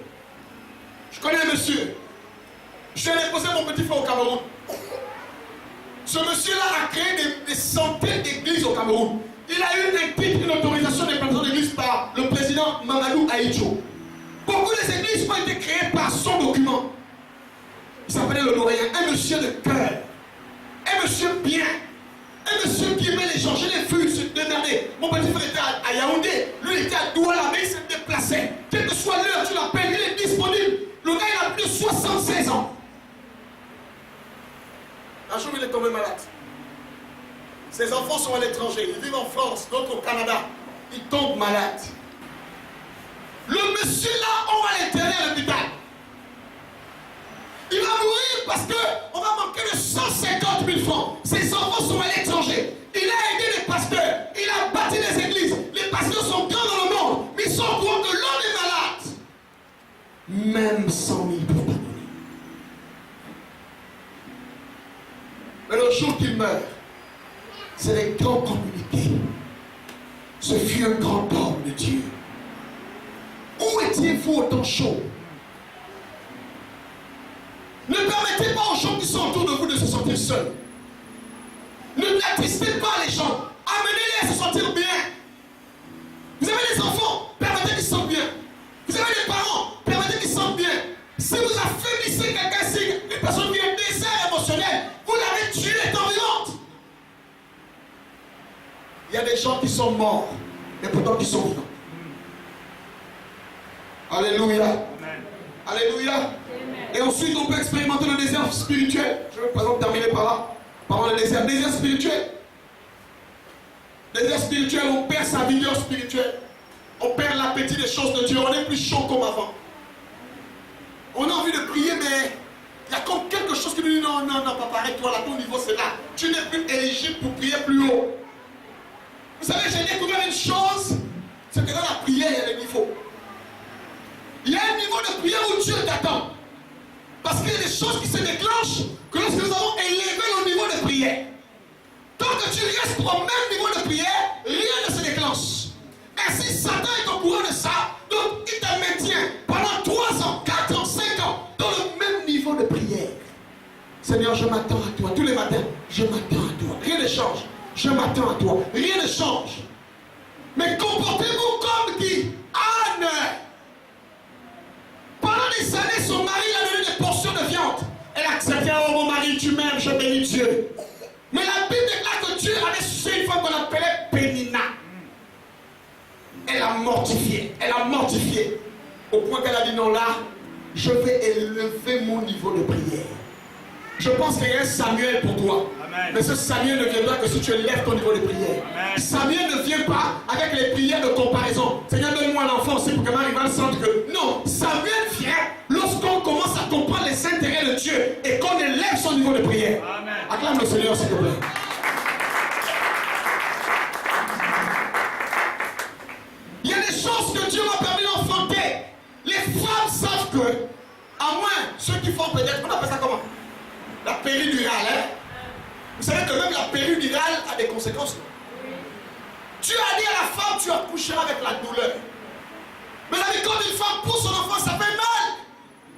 A: Je connais un monsieur. Je l'ai déposé mon petit frère au Cameroun. Ce monsieur-là a créé des centaines d'églises au Cameroun. Il a eu un titre, une autorisation d'implantation d'église par le président Mamadou Aïdjo. Beaucoup des églises ont été créées par son document. Il s'appelait le Lauréat, un monsieur de cœur, un monsieur bien, un monsieur qui aimait les gens. Je l'ai vu se démerder. Mon petit frère était à Yaoundé, lui il était à Douala, mais il s'est déplacé. Quelle que soit l'heure, tu l'appelles, il est disponible. Le gars il a plus de 76 ans. Un jour il est tombé malade. Ses enfants sont à l'étranger, ils vivent en France, d'autres au Canada. Ils tombent malades. Le monsieur là, on va l'intérêt à l'hôpital. Il va mourir parce qu'on va manquer de 150 000 francs. Ses enfants sont à l'étranger. Il a aidé les pasteurs. Il a bâti des églises. Les pasteurs sont grands dans le monde. Mais ils sont au courant que l'homme est malade. Même 100 000 ne peuvent pas donner. Mais le jour qu'il meurt, c'est les grands communiqués. Ce fut un grand homme de Dieu. Où étiez-vous au temps chaud? Ne permettez pas aux gens qui sont autour de vous de se sentir seuls. Ne n'attristez pas les gens. Amenez-les à se sentir bien. Vous avez des enfants, permettez qu'ils se sentent bien. Vous avez des parents, permettez qu'ils se sentent bien. Si vous affaiblissez quelqu'un, si une personne qui a un désert émotionnel, vous l'avez tué, étant vivante. Il y a des gens qui sont morts, et pourtant qui sont vivants. Alléluia. Amen. Alléluia. Amen. Et ensuite, on peut expérimenter le désert spirituel. Je vais par exemple terminer par là. Par le désert. Désert spirituel. Désert spirituel, on perd sa vigueur spirituelle. On perd l'appétit des choses de Dieu. On est plus chaud comme avant. On a envie de prier, mais il y a comme quelque chose qui nous dit non, non, non, pas pareil. Toi, là, ton niveau, c'est là. Tu n'es plus éligible pour prier plus haut. Vous savez, j'ai découvert une chose. C'est que dans la prière, il y a des niveaux. Il y a un niveau de prière où Dieu t'attend. Parce qu'il y a des choses qui se déclenchent que lorsque nous avons élevé le niveau de prière. Tant que tu restes au même niveau de prière, rien ne se déclenche. Ainsi, Satan est au courant de ça, donc il te maintient pendant 3 ans, 4 ans, 5 ans, dans le même niveau de prière. Seigneur, je m'attends à toi. Tous les matins, je m'attends à toi. Rien ne change. Je m'attends à toi. Rien ne change. Mais comportez-vous comme dit Anne. Pendant des années, son mari a donné des portions de viande. Elle a accepté, oh mon mari, tu m'aimes, je bénis Dieu. Mais la Bible déclare que Dieu avait suscité une femme qu'on appelait Pénina. Elle a mortifié. Elle a mortifié. Au point qu'elle a dit non, là, je vais élever mon niveau de prière. Je pense qu'il y a un Samuel pour toi. Amen. Mais ce Samuel ne viendra que si tu élèves ton niveau de prière. Amen. Samuel ne vient pas avec les prières de comparaison. Seigneur, donne-moi un enfant aussi pour que ma rivale sente que... Non, Samuel vient lorsqu'on commence à comprendre les intérêts de Dieu et qu'on élève son niveau de prière. Amen. Acclame le Seigneur, s'il te plaît. Il y a des choses que Dieu m'a permis d'enfanter. Les femmes savent que, à moins ceux qui font peut-être, on appelle ça comment? La péridurale, hein? Vous savez que même la péridurale a des conséquences. Dieu a dit à la femme, tu accoucheras avec la douleur. Mais quand une femme pousse son enfant, ça fait mal.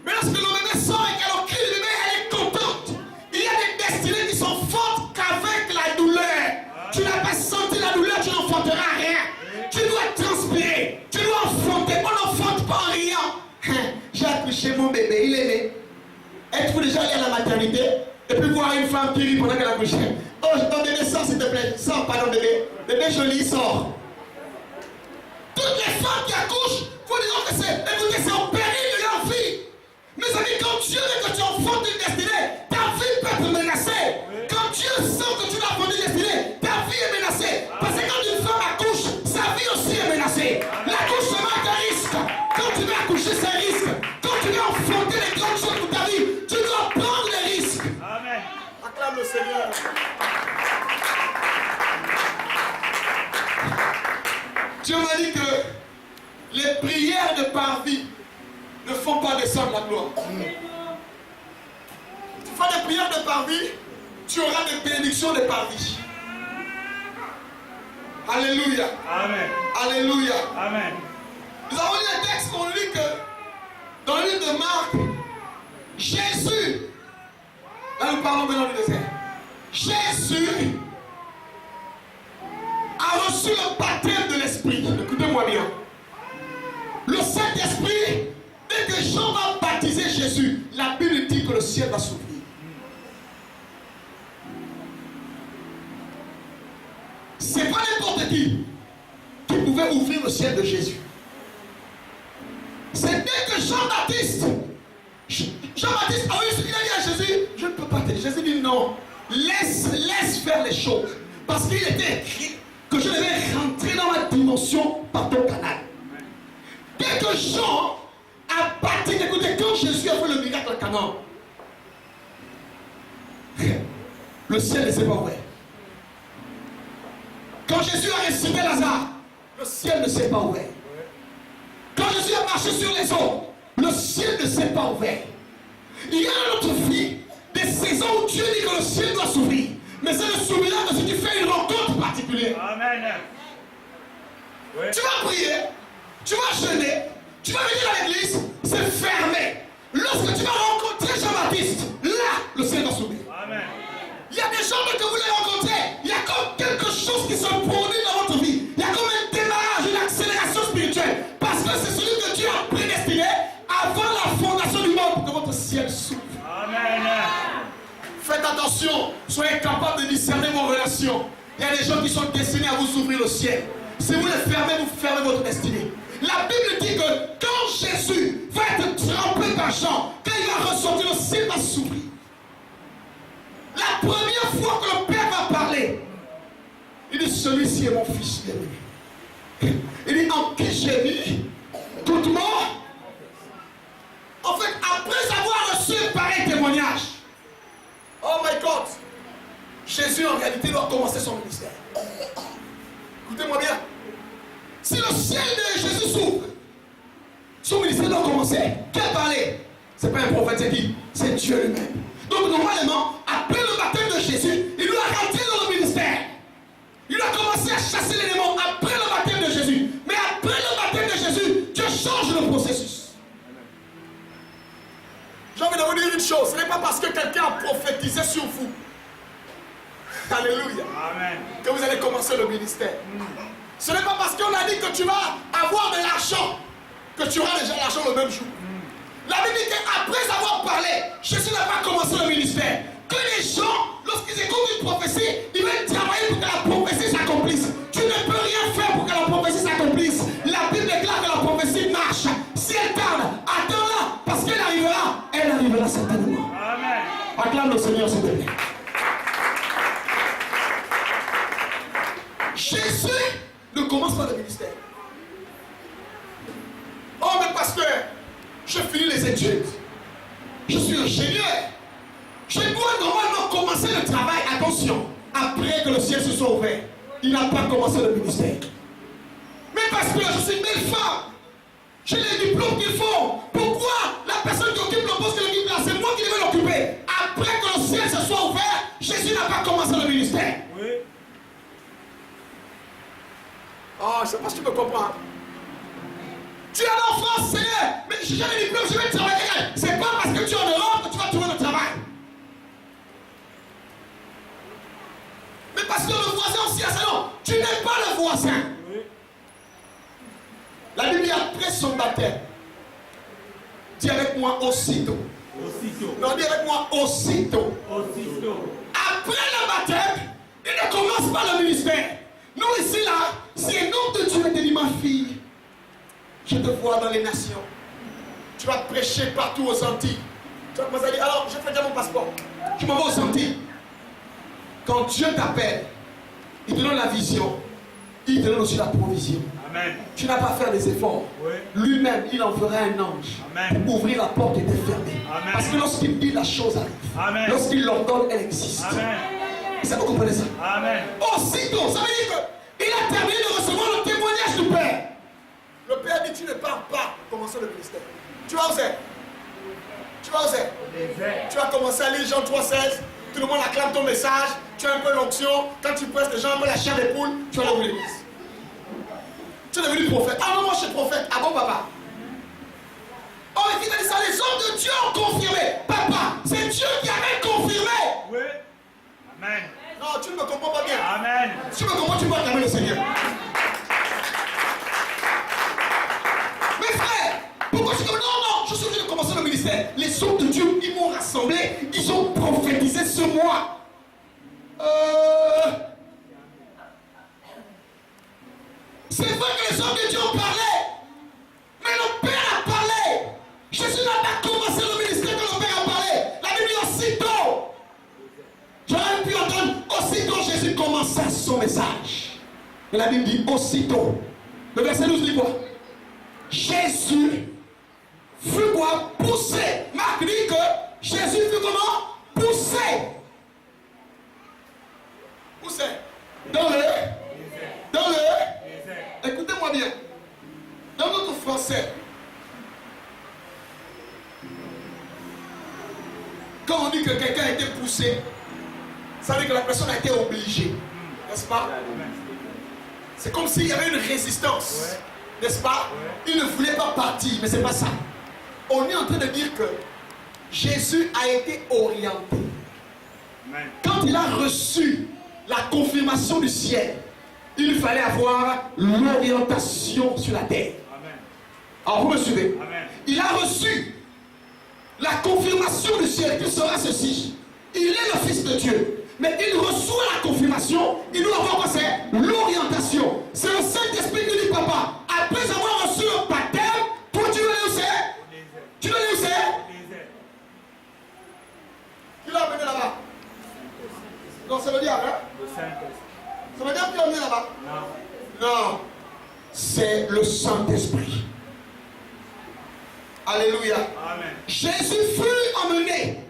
A: Mais lorsque le bébé sort et qu'elle crie le bébé, elle est contente. Il y a des destinées qui sont fortes qu'avec la douleur. Tu n'as pas senti la douleur, tu n'enfanteras rien. Tu dois transpirer, tu dois enfanter. On n'enfante pas en riant. J'ai accouché mon bébé, il est né. Êtes-vous déjà allé à la maternité et puis voir une femme qui rit pendant qu'elle accouche? Oh, ton bébé sort s'il te plaît. Sors, pardon bébé. Bébé joli, sort. Toutes les femmes qui accouchent, il faut dire que c'est en péril de leur vie. Mes amis, quand Dieu veut que tu enfantes une destinée, ta vie peut être menacée. Quand Dieu sent que tu dois enfanter une destinée, ta vie est menacée. Parce que quand une femme accouche, sa vie aussi est menacée. L'accouchement est un risque. Quand tu veux accoucher, c'est un risque. Quand tu veux enfanter les grandes choses pour ta vie, tu dois prendre les risques. Amen. Acclame le Seigneur. Dieu m'a dit que les prières de parvis ne font pas descendre la gloire. Tu fais des prières de parvis, tu auras des bénédictions de parvis. Alléluia.
B: Amen.
A: Alléluia.
B: Amen.
A: Nous avons lu un texte, on lit que dans le livre de Marc, Jésus, là nous parlons maintenant du désert, Jésus a reçu le baptême de l'Esprit. Écoutez-moi bien. Le Saint-Esprit, dès que Jean va baptiser Jésus, la Bible dit que le ciel va s'ouvrir. C'est pas n'importe qui pouvait ouvrir le ciel de Jésus. C'est dès que Jean-Baptiste a eu, il a dit à Jésus, je ne peux pas t'aider. Jésus dit non, laisse faire les choses. Parce qu'il était écrit que je devais rentrer dans ma dimension par ton canal. Dès que Jean a baptisé, écoutez, quand Jésus a fait le miracle à Canaan, le ciel ne s'est pas ouvert. Quand Jésus a ressuscité Lazare, le ciel ne s'est pas ouvert. Quand Jésus a marché sur les eaux, le ciel ne s'est pas ouvert. Il y a dans notre vie des saisons où Dieu dit que le ciel doit s'ouvrir. Mais c'est le souvenir de si tu fais une rencontre particulière. Amen. Oui. Tu vas prier, tu vas jeûner, tu vas venir à l'église, c'est fermé. Lorsque tu vas rencontrer Jean-Baptiste, là, le ciel doit s'ouvrir. Amen. Il y a des gens que vous les rencontrez, il y a comme quelque chose qui se produit dans votre vie. Il y a comme un démarrage, une accélération spirituelle. Parce que c'est celui que Dieu a prédestiné avant la fondation du monde pour que votre ciel s'ouvre. Amen. Faites attention, soyez capables de discerner vos relations. Il y a des gens qui sont destinés à vous ouvrir le ciel. Si vous les fermez, vous fermez votre destinée. La Bible dit que quand Jésus va être trempé par Jean, quand il va ressortir, le ciel va s'ouvrir. La première fois que le Père va parler, il dit, celui-ci est mon fils bien-aimé. Il dit, en qui j'ai mis toute mort. En fait, après avoir reçu un pareil témoignage, oh my God, Jésus en réalité doit commencer son ministère. Écoutez-moi bien. Si le ciel de Jésus s'ouvre, son ministère doit commencer. Qui a parlé? C'est pas un prophète, c'est qui? C'est Dieu lui-même. Donc normalement, après le baptême de Jésus, il doit rentrer dans le ministère. Il doit commencer à chasser les démons après le baptême de Jésus. Mais après le baptême de Jésus, Dieu change le processus. J'ai envie de vous dire une chose, ce n'est pas parce que quelqu'un a prophétisé sur vous, alléluia, amen, que vous allez commencer le ministère. Ce n'est pas parce qu'on a dit que tu vas avoir de l'argent que tu auras déjà l'argent le même jour. La Bible dit qu'après avoir parlé, Jésus n'a pas commencé le ministère. Que les gens, lorsqu'ils écoutent une prophétie, ils veulent travailler pour que la prophétie s'accomplisse. Tu ne peux rien faire pour que la prophétie s'accomplisse. La Bible déclare que la prophétie marche. Si elle tarde, attends-la, parce qu'elle arrivera certainement. Amen. Acclame le Seigneur, s'il te plaît. Jésus ne commence pas le ministère. Oh, mais pasteur, je finis les études. Je suis ingénieur. Je dois normalement commencer le travail, attention, après que le ciel se soit ouvert. Il n'a pas commencé le ministère. Mais parce que je suis une belle femme, j'ai les diplômes qu'il faut. Pourquoi la personne qui occupe le poste qui occupe là, c'est moi qui devais l'occuper? Après que le ciel se soit ouvert, Jésus n'a pas commencé le ministère. Oui. Oh, je ne sais pas si tu peux comprendre. Tu es allé en France, Seigneur, mais j'ai les diplômes, je vais travailler. C'est pas parce que tu es en Europe que tu vas trouver le travail. Mais parce que le voisin aussi a ça, non. Tu n'es pas le voisin. Oui. La Bible dit après son baptême. Dis avec moi aussitôt. Aussitôt. Non, dis avec moi aussitôt. Aussitôt. Après le baptême, il ne commence pas le ministère. Nous ici là, si un homme de Dieu te dit ma fille, je te vois dans les nations. Tu vas prêcher partout aux Antilles. Tu vas commencer à dire, alors je fais déjà mon passeport. Je m'en vais aux Antilles. Quand Dieu t'appelle, il te donne la vision, il te donne aussi la provision. Amen. Tu n'as pas à faire des efforts. Oui. Lui-même, il enverra un ange. Amen. Pour ouvrir la porte et te fermer. Amen. Parce que lorsqu'il dit, la chose arrive. Amen. Lorsqu'il l'ordonne, elle existe. Amen. Ça, vous comprenez ça? Amen. Aussitôt, ça veut dire qu'il a terminé de recevoir le témoignage du Père. Le Père dit, tu ne pars pas commencer le ministère. Tu vas oser. Tu vas oser. Tu vas commencer à lire Jean 3,16. Tout le monde acclame ton message. Tu as un peu l'onction. Quand tu presses les gens, un peu la chair des poules, tu vas aller à l'église. Tu es devenu prophète. Ah non, moi je suis prophète. Ah bon, papa? Oh, et qui t'a dit ça? Les hommes de Dieu ont confirmé. Papa, c'est Dieu qui avait confirmé.
B: Oui. Amen.
A: Non, tu ne me comprends pas bien.
B: Amen.
A: Si tu me comprends, tu peux acclamer le Seigneur. Mes frères, pourquoi je dis non, non, je suis obligé de commencer le ministère. Les hommes de Dieu, ils m'ont rassemblé, ils ont prophétisé ce mois. C'est vrai que les hommes de Dieu ont parlé, mais le Père a parlé. Jésus n'a pas commencé le ministère que le Père a parlé. La Bible dit aussitôt. J'aurais pu entendre aussitôt Jésus commença son message. Mais la Bible dit aussitôt. Le verset 12 dit quoi? Jésus fut quoi? Poussé. Marc dit que Jésus fut comment? Poussé. Poussé. Dans le. Écoutez-moi bien. Dans notre français, quand on dit que quelqu'un a été poussé, ça veut dire que la personne a été obligée. N'est-ce pas? C'est comme s'il y avait une résistance. N'est-ce pas? Il ne voulait pas partir, mais c'est pas ça. On est en train de dire que Jésus a été orienté. Quand il a reçu la confirmation du ciel, il fallait avoir l'orientation sur la terre. Alors vous me suivez? Il a reçu la confirmation du ciel qu'il sera ceci. Il est le Fils de Dieu. Mais il reçoit la confirmation. Il doit avoir quoi? C'est l'orientation. C'est le Saint-Esprit qui dit, papa, après avoir reçu le baptême, toi tu veux aller où c'est? Tu veux aller où c'est? Qui l'a amené là-bas? Non, ça veut dire, hein? Ça veut dire qu'il l'a amené là-bas? Non. C'est le Saint-Esprit. Alléluia. Amen. Jésus fut emmené.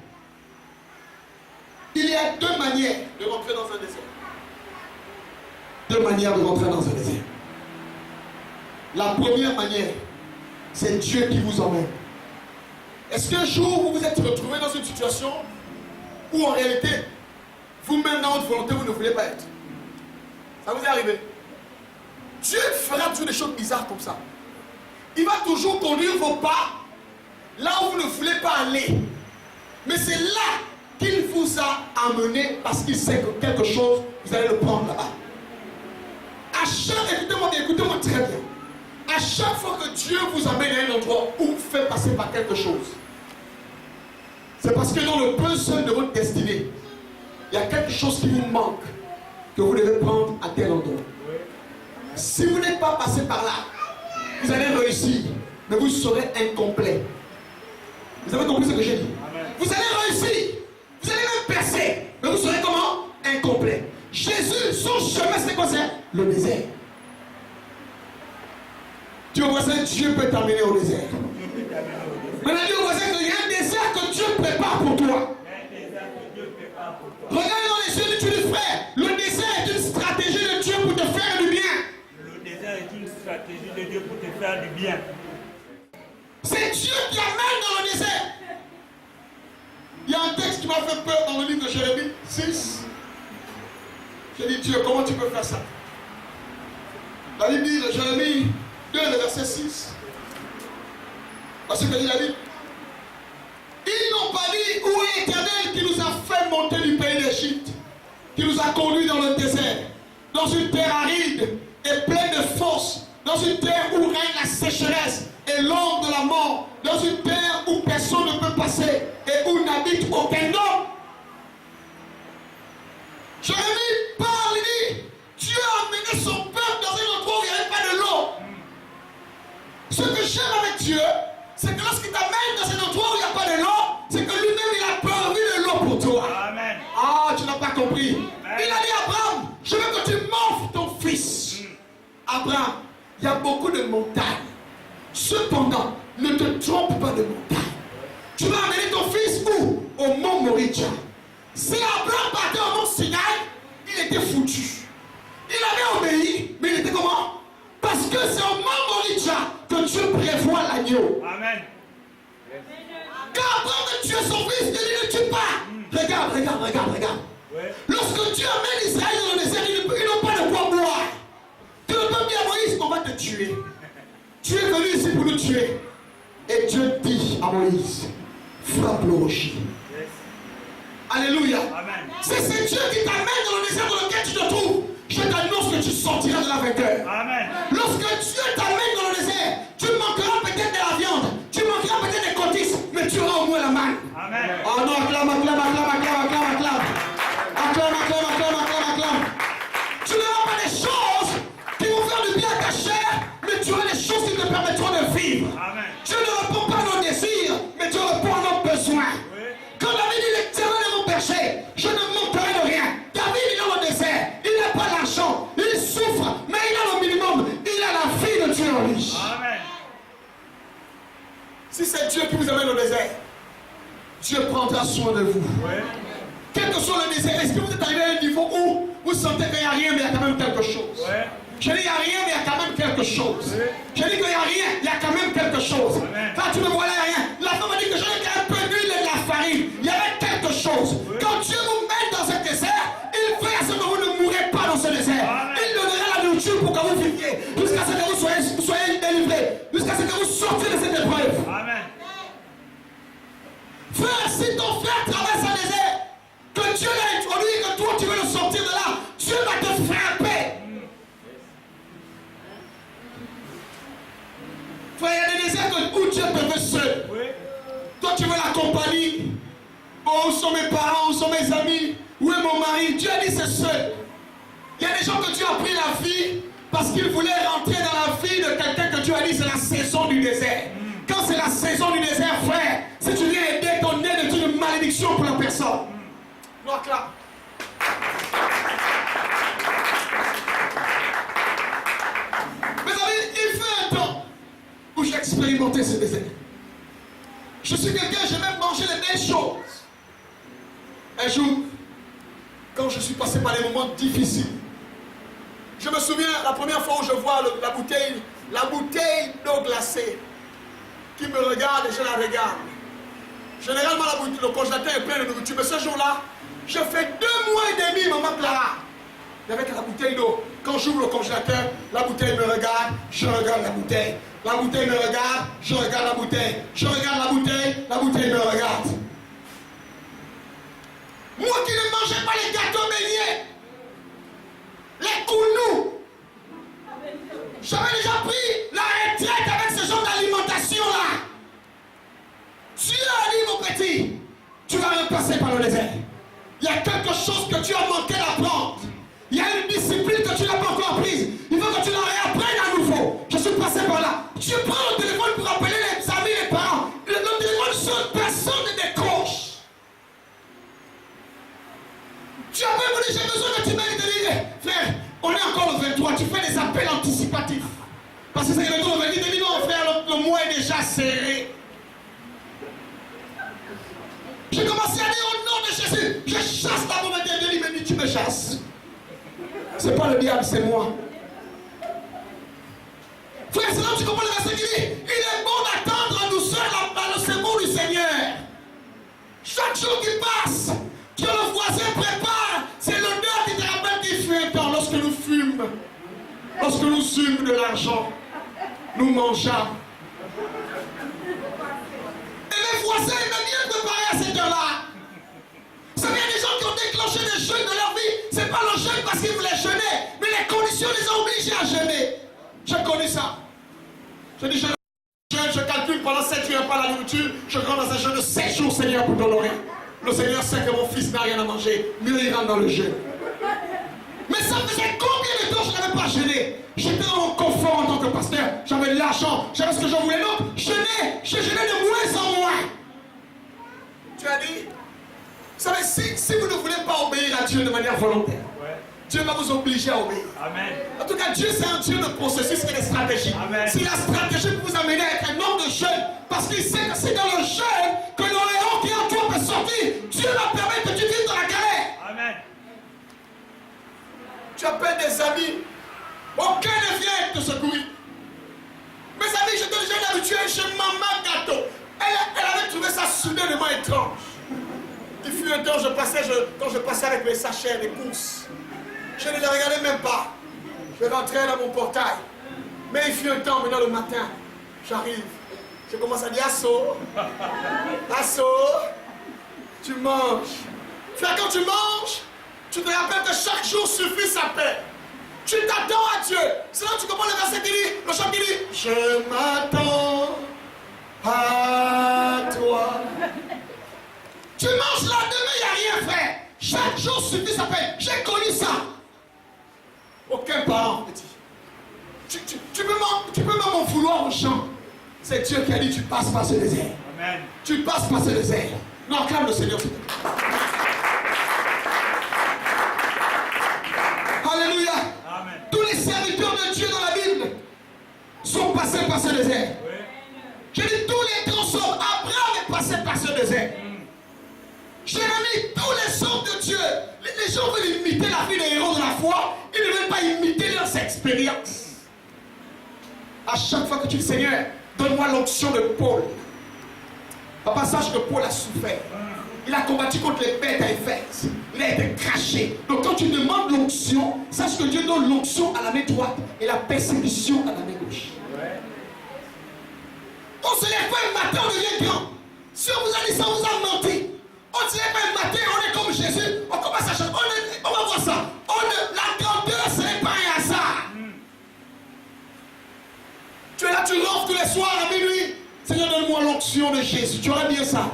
A: Il y a deux manières de rentrer dans un désert. Deux manières de rentrer dans un désert. La première manière, c'est Dieu qui vous emmène. Est-ce qu'un jour vous vous êtes retrouvé dans une situation où en réalité, vous-même dans votre volonté, vous ne voulez pas être? Ça vous est arrivé? Dieu fera toujours des choses bizarres comme ça. Il va toujours conduire vos pas là où vous ne voulez pas aller. Mais c'est là qu'il vous a amené parce qu'il sait que quelque chose, vous allez le prendre là-bas. Écoutez-moi bien, écoutez-moi très bien. À chaque fois que Dieu vous amène à un endroit où vous fait passer par quelque chose, c'est parce que dans le puzzle de votre destinée, il y a quelque chose qui vous manque, que vous devez prendre à tel endroit. Si vous n'êtes pas passé par là, vous allez réussir, mais vous serez incomplet. Vous avez compris ce que j'ai dit? Vous allez réussir, vous allez même percer, mais vous serez comment? Incomplet. Jésus, son chemin, c'est quoi? C'est le désert. Dieu au voisin, Dieu peut t'amener au désert. Maintenant, Dieu au voisin, il y a un désert que Dieu prépare pour toi. Regarde dans les yeux de Dieu, frère. Le désert est une stratégie de Dieu pour te faire du bien.
B: Le désert est une stratégie de Dieu pour te faire du bien.
A: C'est Dieu qui amène dans le désert. Il y a un texte qui m'a fait peur dans le livre de Jérémie 6. J'ai dit, Dieu, comment tu peux faire ça? La Bible dit, Jérémie 2, le verset 6. Parce que dit la Bible. Ils n'ont pas dit où est l'Éternel qui nous a fait monter du pays d'Égypte, qui nous a conduits dans le désert, dans une terre aride et pleine de force, dans une terre où règne la sécheresse et l'ombre de la mort, dans une terre où personne ne peut passer et où n'habite aucun homme. Jérémie parle, il dit, Dieu a amené son peuple dans un endroit où il n'y avait pas de l'eau. Ce que j'aime avec Dieu, c'est que lorsqu'il t'amène dans un endroit où il n'y a pas de l'eau, c'est que lui-même il a pourvu de l'eau pour toi. Amen. Ah, tu n'as pas compris. Amen. Il a dit à Abraham, je veux que tu m'offres ton fils. Abraham, il y a beaucoup de montagnes. Cependant, ne te trompe pas de montagne. Tu vas amener ton fils où? Au mont Moriah. Si Abraham partait au mont Sinaï, il était foutu. Il avait obéi, mais il était comment? Parce que c'est au mont Moriah Dieu prévoit l'agneau.
B: Amen.
A: Quand Abraham veut tuer son fils, il dit ne tue pas. Regarde.
B: Ouais.
A: Lorsque Dieu amène Israël dans le désert, ils n'ont pas de quoi boire. Tu ne peux pas dire à Moïse, on va te tuer. Tu es venu ici pour nous tuer. Et Dieu dit à Moïse, frappe le rocher.
B: Yes.
A: Alléluia.
B: Amen.
A: C'est Dieu qui t'amène dans le désert dans lequel tu te trouves. Je t'annonce que tu sortiras de la vainqueur.
B: Amen.
A: Lorsque Dieu t'amène dans le désert, tu manqueras peut-être de la viande, tu manqueras peut-être des cotises, mais tu auras au moins la main.
B: Amen.
A: Oh non, acclame. Acclame. Tu n'auras pas des choses qui vont faire du bien à ta chair, mais tu auras des choses qui te permettront de vivre.
B: Amen.
A: Dieu ne répond pas à nos désirs, mais Dieu répond à nos besoins.
B: Oui.
A: Quand David dit l'Éternel est mon berger, je ne manquerai de rien. David il est dans le désert, il n'a pas l'argent, il souffre, mais il a le minimum, il a la vie de Dieu en lui.
B: Amen.
A: Si c'est Dieu qui vous amène au désert, Dieu prendra soin de vous.
B: Oui.
A: Quel que soit le désert, est-ce que vous êtes arrivé à un niveau où vous sentez qu'il n'y a rien, mais il y a quand même quelque chose?
B: Oui.
A: Je dis il n'y a rien, mais il y a quand même quelque chose.
B: Oui.
A: Je dis qu'il n'y a rien, il y a quand même quelque chose.
B: Amen.
A: Quand tu me vois là, il n'y a rien. La femme a dit que j'en ai un peu d'huile et de la farine. Il y avait quelque chose.
B: Oui.
A: Quand Dieu vous mène dans ce désert, il fait à ce que vous ne mourrez pas dans ce désert.
B: Amen.
A: Il donnera la nourriture pour que vous viviez. Jusqu'à ce que vous soyez délivrés. Jusqu'à ce que vous sortiez de cette épreuve.
B: Amen.
A: Frère, si ton frère traverse un désert, que Dieu l'a introduit, que toi tu veux le sortir de là, Dieu va te frapper. Frère, il y a des déserts où Dieu te veut seul.
B: Oui.
A: Toi tu veux la compagnie. Oh, où sont mes parents, où sont mes amis, où est mon mari? Dieu a dit c'est seul. Il y a des gens que Dieu a pris la vie parce qu'ils voulaient rentrer dans la vie de quelqu'un que Dieu a dit c'est la saison du désert. Quand c'est la saison du désert, frère, si tu viens aider, ton aide est une malédiction pour la personne. Donc là. Mes amis, il fait un temps où j'ai expérimenté ce désert. Je suis quelqu'un, j'ai même mangé les belles choses. Un jour, quand je suis passé par des moments difficiles, je me souviens la première fois où je vois la bouteille d'eau glacée qui me regarde et je la regarde. Généralement, le congélateur est plein de nourriture, mais ce jour-là, je fais 2 mois et demi, maman Clara, avec la bouteille d'eau. Quand j'ouvre le congélateur, la bouteille me regarde, je regarde la bouteille. La bouteille me regarde, je regarde la bouteille. Je regarde la bouteille me regarde. Moi qui ne mangeais pas les gâteaux beignets, les coulous, j'avais déjà pris la retraite avec ce genre d'alimentation-là. Dieu a dit, mon petit, tu vas repasser par le désert. Il y a quelque chose que tu as manqué d'apprendre. Il y a une discipline que tu n'as pas encore prise. Il faut que tu la réapprennes à nouveau. Je suis passé par là. Tu prends le téléphone pour appeler les amis, les parents. Le téléphone sonne, personne ne décroche. Tu as même dit, j'ai besoin que tu m'aides de dire, frère, on est encore le 23, tu fais des appels anticipatifs. Parce que c'est le 23, il dit, non frère, le mois est déjà serré. J'ai commencé à dire au nom de Jésus, je chasse la mauvaise Dieu, il me dit, tu me chasses. C'est pas le diable, c'est moi. Frère, c'est là que tu comprends le verset qui dit, il est bon d'attendre en douceur le secours du Seigneur. Chaque jour qui passe, que le voisin prépare, c'est l'odeur qui te rappelle qu'il fut un temps lorsque nous fûmes. Lorsque nous sûmes de l'argent, nous mangeâmes. Et les voisins, ils m'ont bien préparé à cette heure-là. Vous savez, il y a des gens qui ont déclenché des jeûnes de leur vie. Ce n'est pas le jeûne parce qu'ils voulaient jeûner, mais les conditions les ont obligés à jeûner. Je connais ça. Je dis, je calcule pendant 7 jours, il n'y a pas la nourriture. Je rentre dans un jeûne de 7 jours, Seigneur, pour t'honorer. Le Seigneur sait que mon fils n'a rien à manger. Mieux il rentre dans le jeûne. Mais ça faisait combien de temps je n'avais pas jeûné? J'étais dans mon confort en tant que pasteur. J'avais de l'argent, j'avais ce que je voulais. Donc, je jeûnais de moins en moins. Tu as dit? Vous savez, si vous ne voulez pas obéir à Dieu de manière volontaire, Dieu va vous obliger à obéir.
B: Amen.
A: En tout cas, Dieu c'est un Dieu de processus et de stratégie. C'est la stratégie pour vous amener à être un homme de jeûne. Parce qu'il sait que c'est dans le jeûne que le léon qui est en toi peut sortir. Dieu va permettre que tu vives dans la galère.
B: Amen.
A: Tu appelles des amis. Aucun ne vient te secourir. Mes amis, je te dis, soudainement étrange. Il fut un temps, quand je passais avec mes sachets, les courses, je ne les regardais même pas. Je rentrais dans mon portail. Mais il fut un temps, maintenant le matin, j'arrive. Je commence à dire, Asso, tu manges. Frère, quand tu manges, tu te rappelles que chaque jour suffit sa paix. Tu t'attends à Dieu. Sinon tu comprends le verset qui dit, le chant qui dit, je m'attends à toi. Tu manges là, demain il n'y a rien fait. Chaque jour suffit sa paix. J'ai connu ça. Aucun parent ne dit. Tu peux même en vouloir aux gens. C'est Dieu qui a dit, tu passes par ce désert. Amen. Tu passes par ce désert. Non, acclame le Seigneur. Alléluia. Amen. Tous les serviteurs de Dieu dans la Bible sont passés par ce désert. Oui. Je dis tous les grands hommes. Abraham est passé par ce désert. Jérémie, tous les hommes de Dieu. Les gens veulent imiter la vie des héros de la foi. Ils ne veulent pas imiter leurs expériences. À chaque fois que tu dis, Seigneur, donne-moi l'onction de Paul. Papa, sache que Paul a souffert. Il a combattu contre les bêtes à Éphèse. Il a été craché. Donc quand tu demandes l'onction, sache que Dieu donne l'onction à la main droite et la persécution à la main gauche. Ouais. On se lève pas un matin, on devient grand. Si on vous a dit ça, on vous a menti. On se lève pas un matin, on est comme Jésus. On commence à changer. On va voir ça. La grandeur, ce n'est pas un hasard. Tu es là, tu ronfles tous les soirs à minuit. Seigneur, donne-moi l'onction de Jésus. Tu aurais bien ça.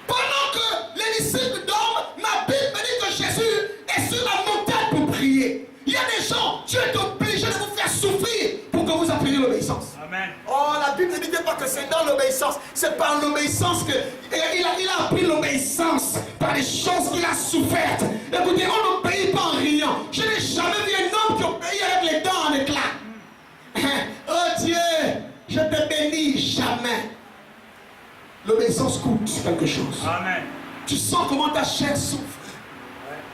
A: Pendant que les disciples dorment, ma Bible me dit que Jésus est sur la montagne pour prier. Il y a des gens, Dieu est obligé de vous faire souffrir pour que vous appreniez l'obéissance. Amen. Oh, la Bible ne dit pas que c'est dans l'obéissance. C'est par l'obéissance qu'il a appris l'obéissance. Par les choses qu'il a souffertes. Écoutez, on n'obéit pas en riant. Je n'ai jamais vu un homme qui obéit avec les dents en éclat. Oh Dieu, je te bénis jamais. L'obéissance coûte quelque chose. Amen. Tu sens comment ta chair souffre.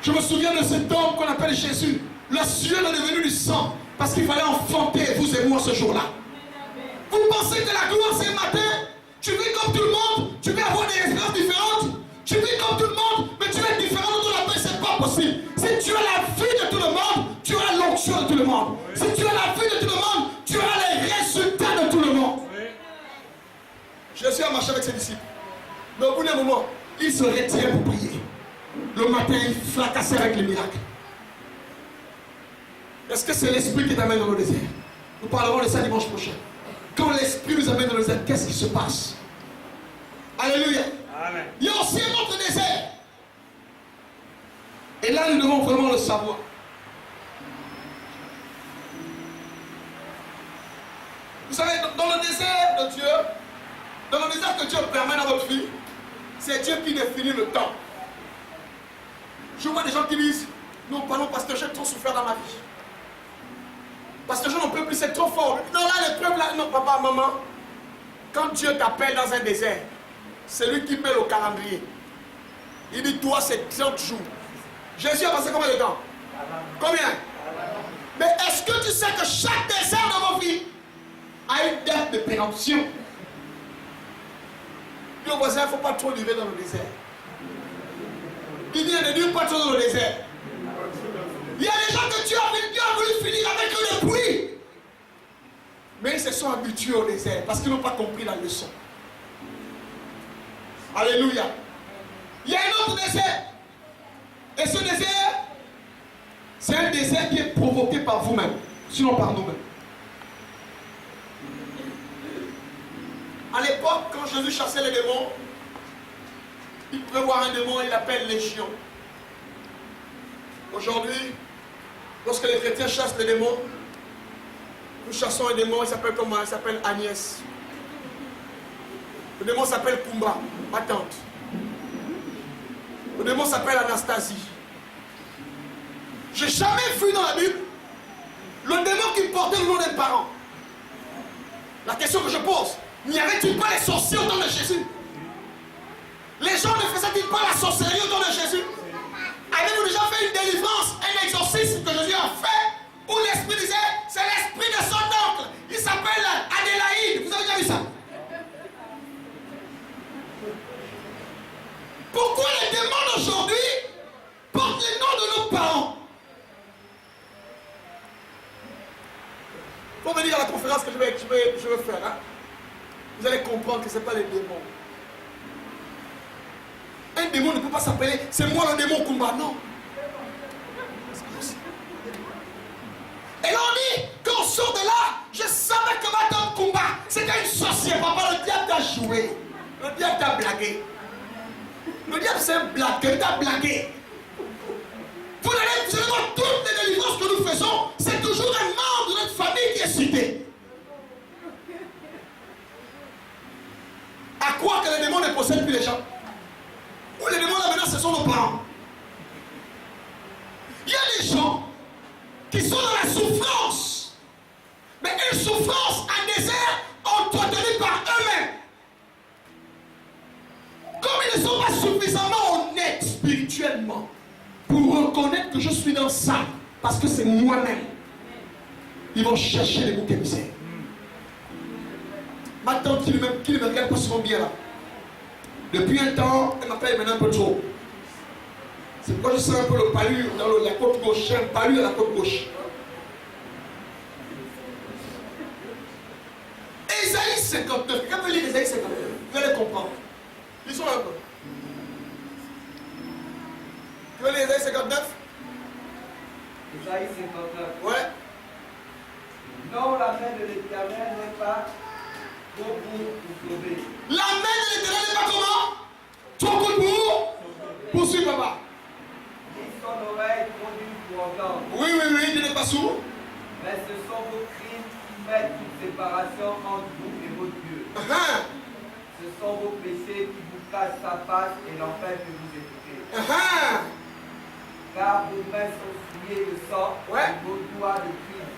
A: Je me souviens de cet homme qu'on appelle Jésus. La sueur est devenue du sang parce qu'il fallait enfanter vous et moi ce jour-là. Vous pensez que la gloire c'est le matin? Tu vis comme tout le monde, tu veux avoir des expériences différentes. Tu vis comme tout le monde, mais tu es différent de tout le monde, c'est pas possible. Si tu as la vie de tout le monde, tu auras l'onction de tout le monde. Si tu as la vie de tout le monde, tu auras les résultats de tout le monde. Jésus a marché avec ses disciples. Mais au bout d'un moment, il se retirait pour prier. Le matin, il fracassait avec les miracles. Est-ce que c'est l'esprit qui t'amène dans le désert? Nous parlerons de ça dimanche prochain. Quand l'esprit nous amène dans le désert, qu'est-ce qui se passe? Alléluia. Amen. Il y a aussi un autre désert. Et là, nous devons vraiment le savoir. Vous savez, dans le désert de Dieu, dans le désert que Dieu permet dans votre vie, c'est Dieu qui définit le temps. Je vois des gens qui disent, non, pardon, parce que j'ai trop souffert dans ma vie. Parce que je n'en peux plus, c'est trop fort. Non, là, les preuves, là, non, papa, maman, quand Dieu t'appelle dans un désert, c'est lui qui met le calendrier. Il dit, toi, c'est 30 jours. Jésus a passé combien de temps? Combien? Mais est-ce que tu sais que chaque désert dans vos vies a une date de péremption? Dis au voisin, il ne faut pas trop durer dans le désert. Il dit, ne dure pas trop dans le désert. Il y a des gens que Dieu a voulu finir avec eux le bruit. Mais ils se sont habitués au désert parce qu'ils n'ont pas compris la leçon. Alléluia. Il y a un autre désert. Et ce désert, c'est un désert qui est provoqué par vous-même, sinon par nous-mêmes. À l'époque, quand Jésus chassait les démons, il pouvait voir un démon, il l'appelle légion. Aujourd'hui, lorsque les chrétiens chassent les démons, nous chassons un démon, il s'appelle comment? Il s'appelle Agnès. Le démon s'appelle Kumba, ma tante. Le démon s'appelle Anastasie. J'ai jamais vu dans la Bible le démon qui portait le nom des parents. La question que je pose, n'y avait-il pas les sorciers au temps de Jésus? Les gens ne faisaient-ils pas la sorcellerie au temps de Jésus? Avez-vous déjà fait une délivrance, un exorcisme que Jésus a fait, où l'esprit disait, c'est l'esprit de son oncle, il s'appelle Adélaïde, vous avez déjà vu ça? faut venir à la conférence que je vais faire. Hein. Vous allez comprendre que ce n'est pas les démons. Un démon ne peut pas s'appeler, c'est moi le démon Kumba, non. Et là on dit, quand on sort de là, je savais que Madame Kumba, c'était une sorcière. Papa, le diable t'a joué. Le diable t'a blagué. Le diable c'est un blagueur, il t'a blagué. Vous allez voir toutes les délivrances que nous faisons, c'est toujours un membre de notre famille qui est cité. À quoi que les démons ne possèdent plus les gens? Ou les démons là maintenant ce sont nos parents. Il y a des gens qui sont dans la souffrance, mais une souffrance en désert entretenue par eux-mêmes. Comme ils ne sont pas suffisamment honnêtes spirituellement pour reconnaître que je suis dans ça, parce que c'est moi-même, ils vont chercher les boucs émissaires. Ma tante qui ne me regarde pas souvent bien là, depuis un temps, elle m'appelle maintenant un peu trop. C'est pourquoi je sens un peu le palu dans la côte gauche, j'ai un palu à la côte gauche. Ésaïe 59, quand vous lisez Ésaïe 59, vous allez comprendre. Lisons un peu. Tu veux lire Ésaïe 59?
C: Ésaïe 59.
A: Ouais.
C: Non, la main de l'Éternel n'est pas trop pour vous sauver.
A: La main de l'Éternel n'est pas comment? Trop court pour poursuivre papa.
C: Ni son oreille trop dure pour entendre.
A: Oui, tu n'es pas sourd.
C: Mais ce sont vos crimes qui mettent une séparation entre vous et votre Dieu. Ce sont vos péchés qui vous cachent sa face et l'empêchent de vous écouter. Car vos mains sont souillées de sang, et vos doigts de crime.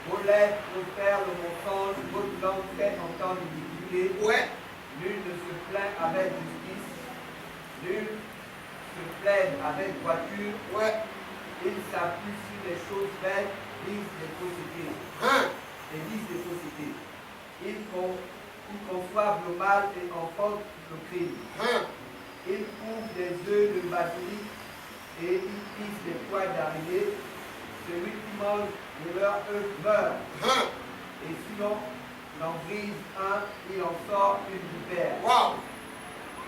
C: Vos lèvres profèrent le mensonge, votre langue fait entendre l'iniquité. Nul ne se plaint avec justice, nul se plaint avec droiture. Ils s'appuient sur les choses belles, disent des faussetés. Et disent des faussetés. Ils conçoivent le mal et enfantent le crime. Ils couvrent des œufs de basilic et ils pissent des poils d'araignée. Celui qui mange de leur œuf meurt. Et sinon, il en brise un, il en sort une vipère.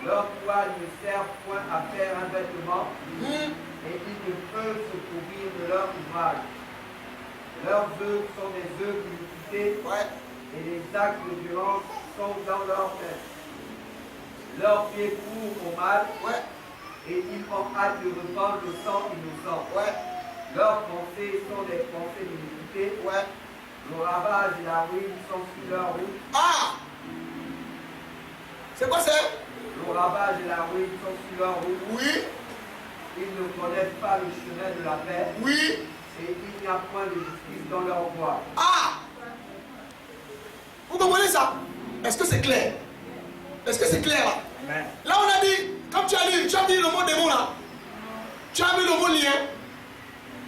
C: Leurs poils ne servent point à faire un vêtement, et ils ne peuvent se couvrir de leur ouvrage. Leurs œufs sont des œufs d'iniquité, et les actes de violence sont dans leurs têtes. Leurs pieds courent au mal, et ils ont hâte de répandre le sang innocent. Leurs pensées sont des pensées d'iniquité. Le ravage et la ruine sont sur leur route.
A: C'est quoi ça?
C: Le ravage et la ruine sont sur leur route. Ils ne connaissent pas le chemin de la paix. Et il n'y a point de justice dans leur voie.
A: Vous comprenez ça? Est-ce que c'est clair? Est-ce que c'est clair là?
B: Amen.
A: Là on a dit, comme tu as dit le mot démon là, tu as mis le mot lien,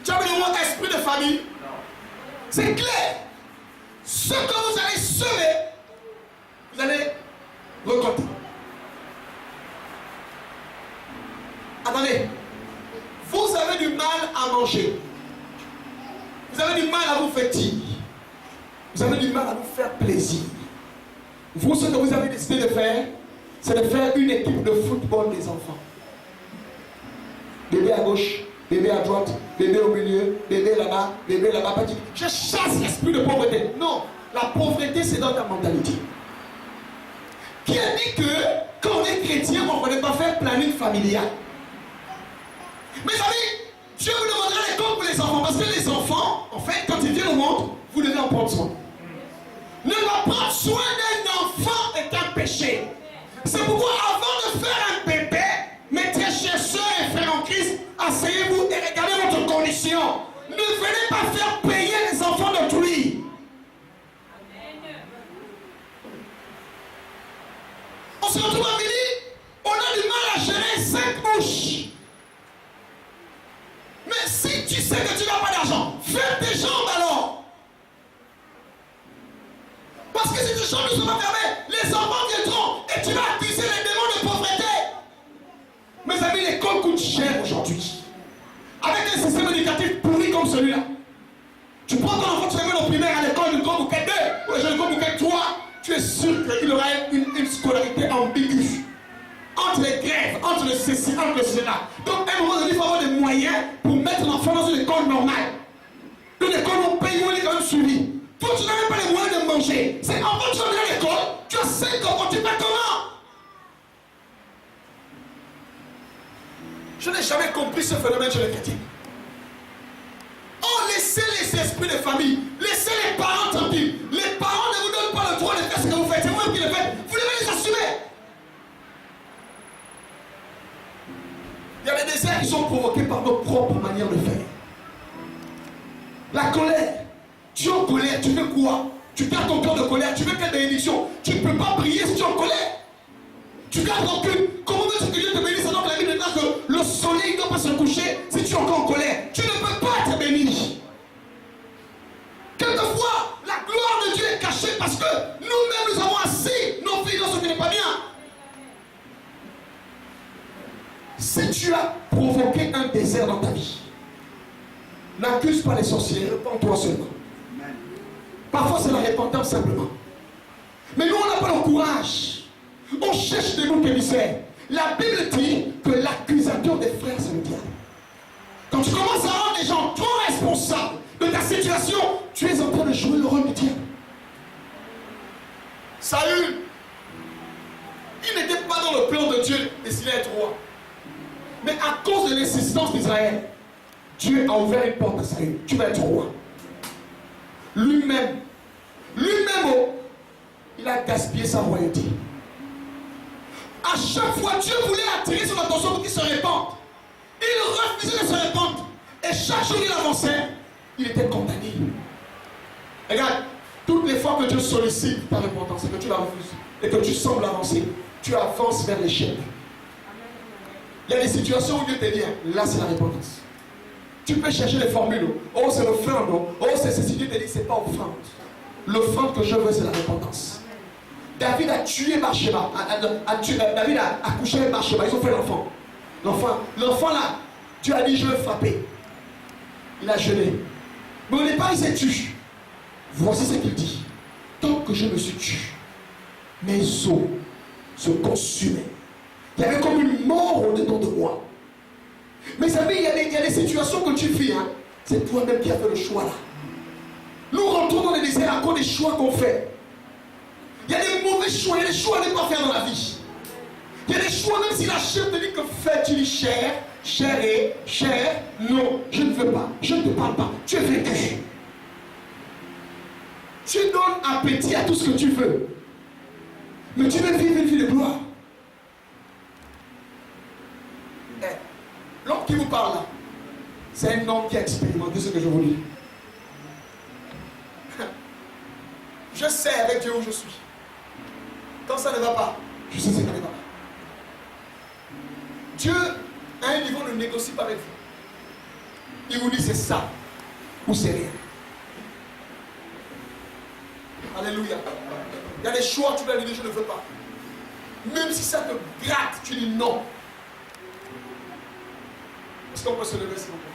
A: tu as mis le mot esprit de famille. C'est clair. Ce que vous allez semer, vous allez récolter. Attendez, vous avez du mal à manger. Vous avez du mal à vous vêtir. Vous avez du mal à vous faire plaisir. Vous, ce que vous avez décidé de faire, c'est de faire une équipe de football des enfants. Bébé à gauche, bébé à droite, bébé au milieu, bébé là-bas, petit. Je chasse l'esprit de pauvreté. Non, la pauvreté c'est dans ta mentalité. Qui a dit que quand on est chrétien, on ne connaît pas faire planning familial. Mes amis, Dieu vous demandera les comptes pour les enfants. Parce que les enfants, en fait, quand ils viennent au monde, vous devez en prendre soin. Ne pas prendre soin d'un enfant est un péché. C'est pourquoi avant de faire un bébé, mes très chers soeurs et frères en Christ, asseyez-vous et regardez votre condition. Ne venez pas faire payer les enfants d'autrui. On se retrouve à midi, on a du mal à gérer 5 mouches. Mais si tu sais que tu n'as pas d'argent, fais tes jambes alors. Parce que si tes jambes ne sont pas fermées, les enfants viendront et tu vas accuser les démons de pauvreté. Mes amis, l'école coûte cher aujourd'hui. Avec un système éducatif pourri comme celui-là. Tu prends ton enfant, tu le mets au primaire à l'école es sûr qu'il aura une scolarité ambiguë. Entre les grèves, entre le ceci, entre le cela. Donc, à un moment donné, il faut avoir des moyens pour mettre l'enfant dans une école normale. Une école où on paye, où il est quand même suivi. Toi, tu n'as même pas les moyens de manger. C'est avant que tu vas à l'école, tu as 5 ans, tu fais comment? Je n'ai jamais compris ce phénomène chez les chrétiens. Oh, laissez les esprits de famille, laissez les parents tranquilles. Les parents ne vous donnent pas le droit de faire ce que vous faites. C'est vous-même qui le faites. Vous devez les assumer. Il y a des déserts qui sont provoqués par nos propres manières de faire. La colère. Tu es en colère, tu fais quoi? Tu gardes ton cœur de colère, tu veux quelle bénédiction? Tu ne peux pas prier si tu es en colère. Tu gardes rancune. Comment veux-tu que Dieu te bénisse alors que la Bible dit que le soleil ne doit pas se coucher si tu es encore en colère? Tu ne peux pas être béni. Quelquefois, la gloire de Dieu est cachée parce que nous-mêmes nous avons assis nos filles dans ce qui n'est pas bien. Si tu as provoqué un désert dans ta vie, n'accuse pas les sorciers, répands-toi seulement. Parfois c'est la repentance simplement. Mais nous on n'a pas le courage. On cherche des boucs émissaires. La Bible dit que l'accusateur des frères c'est le diable. Quand tu commences à rendre les gens trop responsables de ta situation, tu es en train de jouer le rôle du diable. Saül, il n'était pas dans le plan de Dieu destiné à être roi. Mais à cause de l'insistance d'Israël, Dieu a ouvert une porte à Saül. Tu vas être roi. Lui-même, il a gaspillé sa royauté. À chaque fois, Dieu voulait attirer son attention pour qu'il se répande. Il refusait de se répandre. Et chaque jour qu'il avançait, il était condamné. Regarde, toutes les fois que Dieu sollicite ta repentance et que tu la refuses, et que tu sembles avancer, tu avances vers l'échec. Il y a des situations où Dieu te dit, là c'est la repentance. Tu peux chercher les formules. Oh, c'est l'offrande. Oh, c'est ceci. Dieu te dit, c'est pas offrande. L'offrande que je veux, c'est la repentance. David a tué Bathsheba. David a accouché avec Bathsheba. Ils ont fait l'enfant. L'enfant là, Dieu a dit, je vais frapper. Il a jeûné. Mais au départ, il s'est tué. Voici ce qu'il dit. Tant que je me suis tué, mes os se consumaient. Il y avait comme une mort au-dedans de moi. Mes amis, il y a des situations que tu vis. Hein. C'est toi-même qui as fait le choix là. Nous rentrons dans les déserts à cause des choix qu'on fait. Il y a des mauvais choix, il y a des choix à ne pas faire dans la vie. Il y a des choix, même si la chair te dit que fais, tu dis cher, non, je ne veux pas, je ne te parle pas, tu es vaincu. Tu donnes appétit à tout ce que tu veux. Mais tu veux vivre une vie de gloire. L'homme qui vous parle là, c'est un homme qui a expérimenté ce que je vous dis. Je sais avec Dieu où je suis. Quand ça ne va pas, je sais ce qui ne va pas. Dieu, à un niveau, ne négocie pas avec vous. Il vous dit c'est ça ou c'est rien. Alléluia. Il y a des choix, tu dois lui dire je ne veux pas. Même si ça te gratte, tu dis non. Est-ce qu'on peut se lever s'il vous plaît?